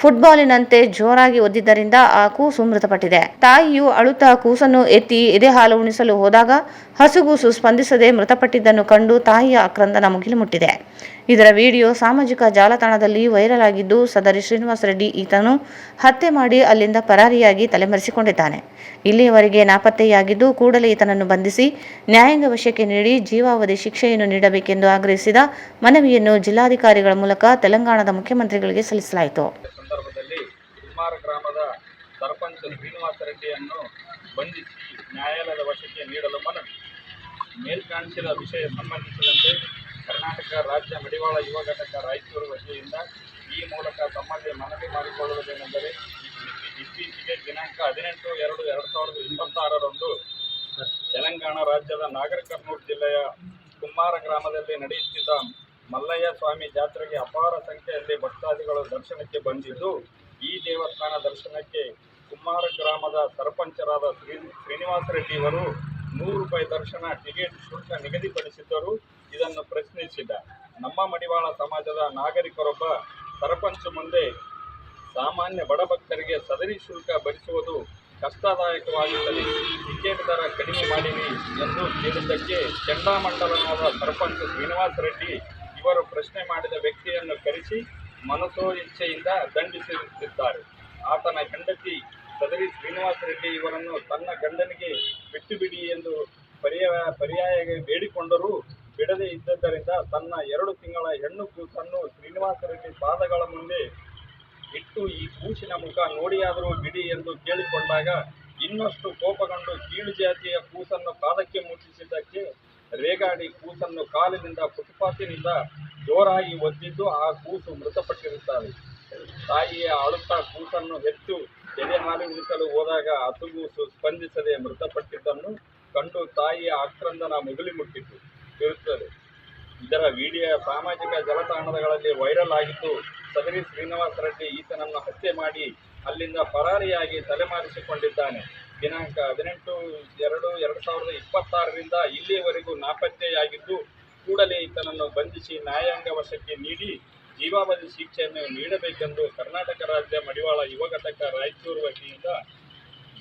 ಫುಟ್ಬಾಲಿನಂತೆ ಜೋರಾಗಿ ಒದ್ದಿದ್ದರಿಂದ ಆ ಕೂಸು ಮೃತಪಟ್ಟಿದೆ. ತಾಯಿಯು ಅಳುತ್ತಾ ಕೂಸನ್ನು ಎತ್ತಿ ಎದೆ ಹಾಲು ಉಣಿಸಲು ಹೋದಾಗ ಹಸುಗೂಸು ಸ್ಪಂದಿಸದೆ ಮೃತಪಟ್ಟಿದ್ದನ್ನು ಕಂಡು ತಾಯಿಯ ಆಕ್ರಂದನ ಮುಗಿಲು ಮುಟ್ಟಿದೆ. ಇದರ ವಿಡಿಯೋ ಸಾಮಾಜಿಕ ಜಾಲತಾಣದಲ್ಲಿ ವೈರಲ್ ಆಗಿದ್ದು, ಸದರಿ ಶ್ರೀನಿವಾಸ ರೆಡ್ಡಿ ಈತನು ಹತ್ಯೆ ಮಾಡಿ ಅಲ್ಲಿಂದ ಪರಾರಿಯಾಗಿ ತಲೆಮರೆಸಿಕೊಂಡಿದ್ದಾನೆ. ಇಲ್ಲಿಯವರೆಗೆ ನಾಪತ್ತೆಯಾಗಿದ್ದು, ಕೂಡಲೇ ಈತನನ್ನು ಬಂಧಿಸಿ ನ್ಯಾಯಾಂಗ ವಶಕ್ಕೆ ನೀಡಿ ಜೀವಾವಧಿ ಶಿಕ್ಷೆಯನ್ನು ನೀಡಬೇಕೆಂದು ಆಗ್ರಹಿಸಿದ ಮನವಿಯನ್ನು ಜಿಲ್ಲಾಧಿಕಾರಿಗಳ ಮೂಲಕ ತೆಲಂಗಾಣದ ಮುಖ್ಯಮಂತ್ರಿಗಳಿಗೆ ಸಲ್ಲಿಸಲಾಯಿತು. ಸಂದರ್ಭದಲ್ಲಿ ಕುಮಾರ ಗ್ರಾಮದ ಸರ್ಪಂಚ ಶ್ರೀನಿವಾಸ ರೆಡ್ಡಿಯನ್ನು ಬಂಧಿಸಿ ನ್ಯಾಯಾಲಯದ ವಶಕ್ಕೆ ನೀಡಲು ಮನವಿ. ಮೇಲ್ಕಾಣಿಸಿದ ವಿಷಯ ಸಂಬಂಧಿಸಿದಂತೆ ಕರ್ನಾಟಕ ರಾಜ್ಯ ಮಡಿವಾಳ ಯುವ ಘಟಕ ರಾಯಚೂರು ವತಿಯಿಂದ ಈ ಮೂಲಕ ತಮ್ಮಲ್ಲಿ ಮನವಿ ಮಾಡಿಕೊಳ್ಳುವುದೇನೆಂದರೆ, ಇತ್ತೀಚೆಗೆ ದಿನಾಂಕ 18/2/2026ರಂದು ತೆಲಂಗಾಣ ರಾಜ್ಯದ ನಾಗರ ಕರ್ನೂಲು ಜಿಲ್ಲೆಯ ಕುಮಾರ ಗ್ರಾಮದಲ್ಲಿ ನಡೆಯುತ್ತಿದ್ದ ಮಲ್ಲಯ್ಯ ಸ್ವಾಮಿ ಜಾತ್ರೆಗೆ ಅಪಾರ ಸಂಖ್ಯೆಯಲ್ಲಿ ಭಕ್ತಾದಿಗಳು ದರ್ಶನಕ್ಕೆ ಬಂದಿದ್ದು, ಈ ದೇವಸ್ಥಾನ ದರ್ಶನಕ್ಕೆ ಕುಮಾರ ಗ್ರಾಮದ ಸರ್ಪಂಚರಾದ ಶ್ರೀನಿವಾಸ ರೆಡ್ಡಿ ಇವರು 100 ರೂಪಾಯಿ ದರ್ಶನ ಟಿಕೆಟ್ ಶುಲ್ಕ ನಿಗದಿಪಡಿಸಿದ್ದರು. ಇದನ್ನು ಪ್ರಶ್ನಿಸಿದ ನಮ್ಮ ಮಡಿವಾಳ ಸಮಾಜದ ನಾಗರಿಕರೊಬ್ಬ ಸರ್ಪಂಚ ಮುಂದೆ ಸಾಮಾನ್ಯ ಬಡಭಕ್ತರಿಗೆ ಸದರಿ ಶುಲ್ಕ ಭರಿಸುವುದು ಕಷ್ಟದಾಯಕವಾಗುತ್ತದೆ, ಟಿಕೆಟ್ ದರ ಕಡಿಮೆ ಮಾಡಿರಿ ಎಂದು ಕೇಳಿದ್ದಕ್ಕೆ ಕೆಂಡಾಮಂಡಲನಾದ ಸರ್ಪಂಚ ಶ್ರೀನಿವಾಸ ರೆಡ್ಡಿ ಇವರು ಪ್ರಶ್ನೆ ಮಾಡಿದ ವ್ಯಕ್ತಿಯನ್ನು ಕರೆಸಿ ಮನಸೋ ಇಚ್ಛೆಯಿಂದ ದಂಡಿಸುತ್ತಿದ್ದಾರೆ. ಆತನ ಹೆಂಡತಿ ಸದರಿ ಶ್ರೀನಿವಾಸ ರೆಡ್ಡಿ ಇವರನ್ನು ತನ್ನ ಗಂಡನಿಗೆ ಬಿಟ್ಟು ಬಿಡಿ ಎಂದು ಪರ್ಯಾಯ ಬೇಡಿಕೊಂಡರೂ ಬಿಡದೇ ಇದ್ದುದರಿಂದ ತನ್ನ 2 ತಿಂಗಳ ಹೆಣ್ಣು ಕೂಸನ್ನು ಶ್ರೀನಿವಾಸ ರೆಡ್ಡಿ ಪಾದಗಳ ಮುಂದೆ ಇಟ್ಟು ಈ ಕೂಸಿನ ಮುಖ ನೋಡಿಯಾದರೂ ಬಿಡಿ ಎಂದು ಕೇಳಿಕೊಂಡಾಗ ಇನ್ನಷ್ಟು ಕೋಪಗೊಂಡು ಕೀಳು ಜಾತಿಯ ಕೂಸನ್ನು ಪಾದಕ್ಕೆ ಮುಟ್ಟಿಸಿದ್ದಕ್ಕೆ ರೇಗಾಡಿ ಕೂಸನ್ನು ಕಾಲಿನಿಂದ ಫುಟ್ಪಾತಿನಿಂದ ಜೋರಾಗಿ ಒದ್ದಿದ್ದು ಆ ಕೂಸು ಮೃತಪಟ್ಟಿರುತ್ತಾರೆ. ತಾಯಿಯ ಅಳುತ್ತಾ ಕೂಸನ್ನು ಹೆಚ್ಚು ಎದೆ ಹಾಲು ಉಣಿಸಲು ಹೋದಾಗ ಹಸುಗೂಸು ಸ್ಪಂದಿಸದೆ ಮೃತಪಟ್ಟಿದ್ದನ್ನು ಕಂಡು ತಾಯಿಯ ಆಕ್ರಂದನ ಮುಗಿಲುಮುಟ್ಟಿರುತ್ತದೆ. ಇದರ ವಿಡಿಯೋ ಸಾಮಾಜಿಕ ಜಾಲತಾಣಗಳಲ್ಲಿ ವೈರಲ್ ಆಗಿದ್ದು, ಸದರಿ ಶ್ರೀನಿವಾಸ ರೆಡ್ಡಿ ಈತನನ್ನು ಹತ್ಯೆ ಮಾಡಿ ಅಲ್ಲಿಂದ ಪರಾರಿಯಾಗಿ ತಲೆಮರೆಸಿಕೊಂಡಿದ್ದಾನೆ. ದಿನಾಂಕ 18/2/2026ರಿಂದ ಇಲ್ಲಿಯವರೆಗೂ ನಾಪತ್ತೆಯಾಗಿದ್ದು, ಕೂಡಲೇ ಈತನನ್ನು ಬಂಧಿಸಿ ನ್ಯಾಯಾಂಗ ವಶಕ್ಕೆ ನೀಡಿ ಜೀವಾವಧಿ ಶಿಕ್ಷೆಯನ್ನು ನೀಡಬೇಕೆಂದು ಕರ್ನಾಟಕ ರಾಜ್ಯ ಮಡಿವಾಳ ಯುವ ಘಟಕ ರಾಯಚೂರು ವತಿಯಿಂದ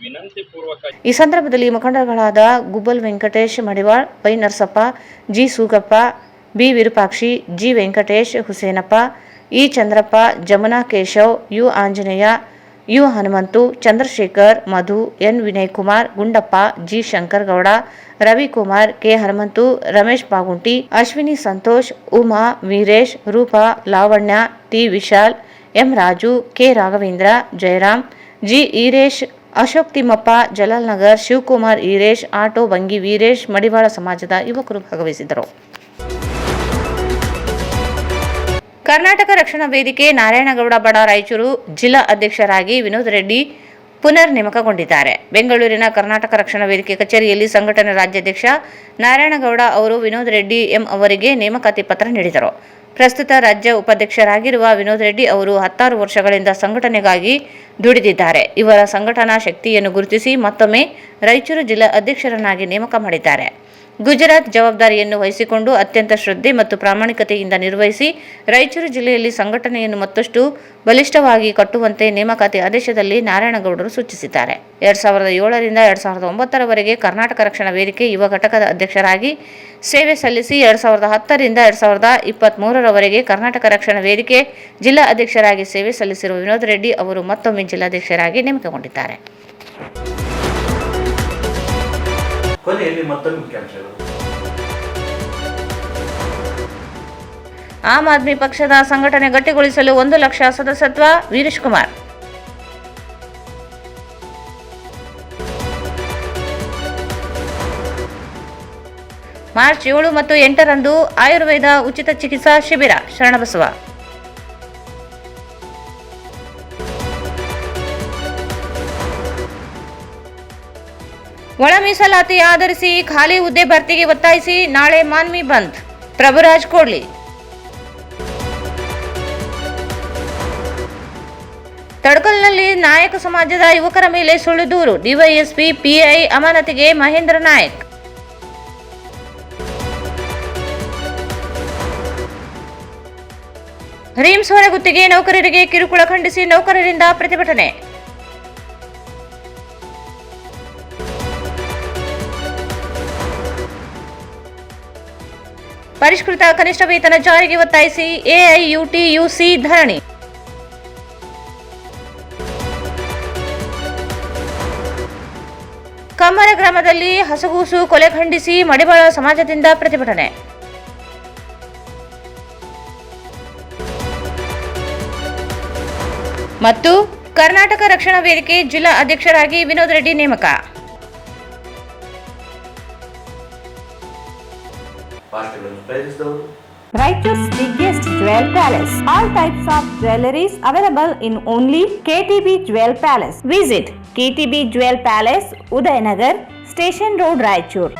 ವಿನಂತಿ ಪೂರ್ವಕ. ಈ ಸಂದರ್ಭದಲ್ಲಿ ಮುಖಂಡರುಗಳಾದ Gubbal Venkatesh Madival, Y Narasappa, G Sugappa, B Virupakshi, G Venkatesh, Husenappa, E Chandrappa, Jamuna Keshav, U Anjaneya, U Hanumanthu, Chandrashekhar, Madhu, N Vinayakumar, Gundappa, G Shankaragouda, Ravikumar, K Hanumanthu, Ramesh Baguntti, Ashwini Santosh, Uma, Veeresh, Rupa, Lavanya, T Vishal, M Raju, K Raghavendra, Jayaram, G Eresh, Ashok Timmappa, Jalal Nagar, Shivakumar Eresh, auto Bangi Veeresh, Madivala ಸಮಾಜದ ಯುವಕರು ಭಾಗವಹಿಸಿದ್ದರು. ಕರ್ನಾಟಕ ರಕ್ಷಣಾ ವೇದಿಕೆ ನಾರಾಯಣಗೌಡ ಬಡ ರಾಯಚೂರು ಜಿಲ್ಲಾ ಅಧ್ಯಕ್ಷರಾಗಿ ವಿನೋದ್ ರೆಡ್ಡಿ ಪುನರ್ ನೇಮಕಗೊಂಡಿದ್ದಾರೆ. ಬೆಂಗಳೂರಿನ ಕರ್ನಾಟಕ ರಕ್ಷಣಾ ವೇದಿಕೆ ಕಚೇರಿಯಲ್ಲಿ ಸಂಘಟನೆ ರಾಜ್ಯಾಧ್ಯಕ್ಷ ನಾರಾಯಣಗೌಡ ಅವರು ವಿನೋದ್ ರೆಡ್ಡಿ ಎಂ ಅವರಿಗೆ ನೇಮಕಾತಿ ಪತ್ರ ನೀಡಿದರು. ಪ್ರಸ್ತುತ ರಾಜ್ಯ ಉಪಾಧ್ಯಕ್ಷರಾಗಿರುವ ವಿನೋದ್ ರೆಡ್ಡಿ ಅವರು 16 ವರ್ಷಗಳಿಂದ ಸಂಘಟನೆಗಾಗಿ ದುಡಿದಿದ್ದಾರೆ. ಇವರ ಸಂಘಟನಾ ಶಕ್ತಿಯನ್ನು ಗುರುತಿಸಿ ಮತ್ತೊಮ್ಮೆ ರಾಯಚೂರು ಜಿಲ್ಲಾ ಅಧ್ಯಕ್ಷರನ್ನಾಗಿ ನೇಮಕ ಮಾಡಿದ್ದಾರೆ. ಗುಜರಾತ್ ಜವಾಬ್ದಾರಿಯನ್ನು ವಹಿಸಿಕೊಂಡು ಅತ್ಯಂತ ಶ್ರದ್ಧೆ ಮತ್ತು ಪ್ರಾಮಾಣಿಕತೆಯಿಂದ ನಿರ್ವಹಿಸಿ ರಾಯಚೂರು ಜಿಲ್ಲೆಯಲ್ಲಿ ಸಂಘಟನೆಯನ್ನು ಮತ್ತಷ್ಟು ಬಲಿಷ್ಠವಾಗಿ ಕಟ್ಟುವಂತೆ ನೇಮಕಾತಿ ಆದೇಶದಲ್ಲಿ ನಾರಾಯಣಗೌಡರು ಸೂಚಿಸಿದ್ದಾರೆ. 2007ರಿಂದ 2009ರವರೆಗೆ ಕರ್ನಾಟಕ ರಕ್ಷಣಾ ವೇದಿಕೆ ಯುವ ಘಟಕದ ಅಧ್ಯಕ್ಷರಾಗಿ ಸೇವೆ ಸಲ್ಲಿಸಿ 2010ರಿಂದ 2023ರವರೆಗೆ ಕರ್ನಾಟಕ ರಕ್ಷಣಾ ವೇದಿಕೆ ಜಿಲ್ಲಾ ಅಧ್ಯಕ್ಷರಾಗಿ ಸೇವೆ ಸಲ್ಲಿಸಿರುವ ವಿನೋದ್ ರೆಡ್ಡಿ ಅವರು ಮತ್ತೊಮ್ಮೆ ಜಿಲ್ಲಾಧ್ಯಕ್ಷರಾಗಿ ನೇಮಕಗೊಂಡಿದ್ದಾರೆ. ಕೊನೆಯಲ್ಲಿ ಮತ್ತೊಂದು ಮುಖ್ಯಾಂಶಗಳು. ಆಮ್ ಆದ್ಮಿ ಪಕ್ಷದ ಸಂಘಟನೆ ಗಟ್ಟಿಗೊಳಿಸಲು 1 ಲಕ್ಷ ಸದಸ್ಯತ್ವ ವೀರೇಶ್ ಕುಮಾರ್. ಮಾರ್ಚ್ 7 ಮತ್ತು 8ರಂದು ಆಯುರ್ವೇದ ಉಚಿತ ಚಿಕಿತ್ಸಾ ಶಿಬಿರ ಶರಣಬಸವ. ಒಳ ಮೀಸಲಾತಿ ಆಧರಿಸಿ ಖಾಲಿ ಹುದ್ದೆ ಭರ್ತಿಗೆ ಒತ್ತಾಯಿಸಿ ನಾಳೆ ಮಾನ್ವಿ ಬಂದ್. ಪ್ರಭುರಾಜ್ ಕೋಡ್ಲಿ. ತಡಕಲ್ನಲ್ಲಿ ನಾಯಕ ಸಮಾಜದ ಯುವಕರ ಮೇಲೆ ಸುಳ್ಳು ದೂರು. ಡಿವೈಎಸ್ಪಿ ಪಿಐ ಅಮಾನತಿಗೆ ಮಹೇಂದ್ರ ನಾಯಕ್. ರಿಮ್ಸ್ ಹೊರಗುತ್ತಿಗೆ ನೌಕರರಿಗೆ ಕಿರುಕುಳ ಖಂಡಿಸಿ ನೌಕರರಿಂದ ಪ್ರತಿಭಟನೆ. ಪರಿಷ್ಕೃತ ಕನಿಷ್ಠ ವೇತನ ಜಾರಿಗೆ ಒತ್ತಾಯಿಸಿ ಎಐಯುಟಿಯುಸಿ ಧರಣಿ. ಕಮ್ಮರ ಗ್ರಾಮದಲ್ಲಿ ಹಸಗೂಸು ಕೊಲೆ ಖಂಡಿಸಿ ಮಡಿವಾಳ ಸಮಾಜದಿಂದ ಪ್ರತಿಭಟನೆ. ಮತ್ತು ಕರ್ನಾಟಕ ರಕ್ಷಣಾ ವೇದಿಕೆ ಜಿಲ್ಲಾ ಅಧ್ಯಕ್ಷರಾಗಿ ವಿನೋದ್ ರೆಡ್ಡಿ ನೇಮಕ. Raichur's biggest jewel palace. All types of jewelries available in only KTB Jewel Palace. Visit KTB Jewel Palace, Udayanagar, Station Road, Raichur.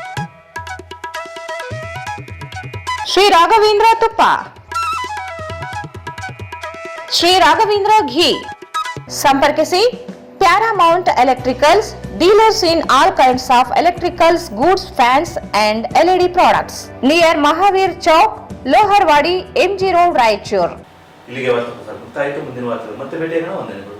Shri Raghavendra ತುಪ್ಪ, ಶ್ರೀ ರಾಘವೇಂದ್ರ ಘೀ. ಸಂಪರ್ಕಿಸಿ Paramount electricals, dealers in all kinds of electricals, goods, fans and LED products. Near Mahavir Chowk, Loharwadi, MG Road, Raichur. ಇಲ್ಲಿಗೆ ವಾರ್ತಾ ಪ್ರಸಾರ ಮುಕ್ತಾಯಿತು. ಮುಂದಿನ ವಾರ್ತೆಗಳು ಮತ್ತೆ ಭೇಟಿಯಾಗೋಣ. ವಂದನೆಗಳು.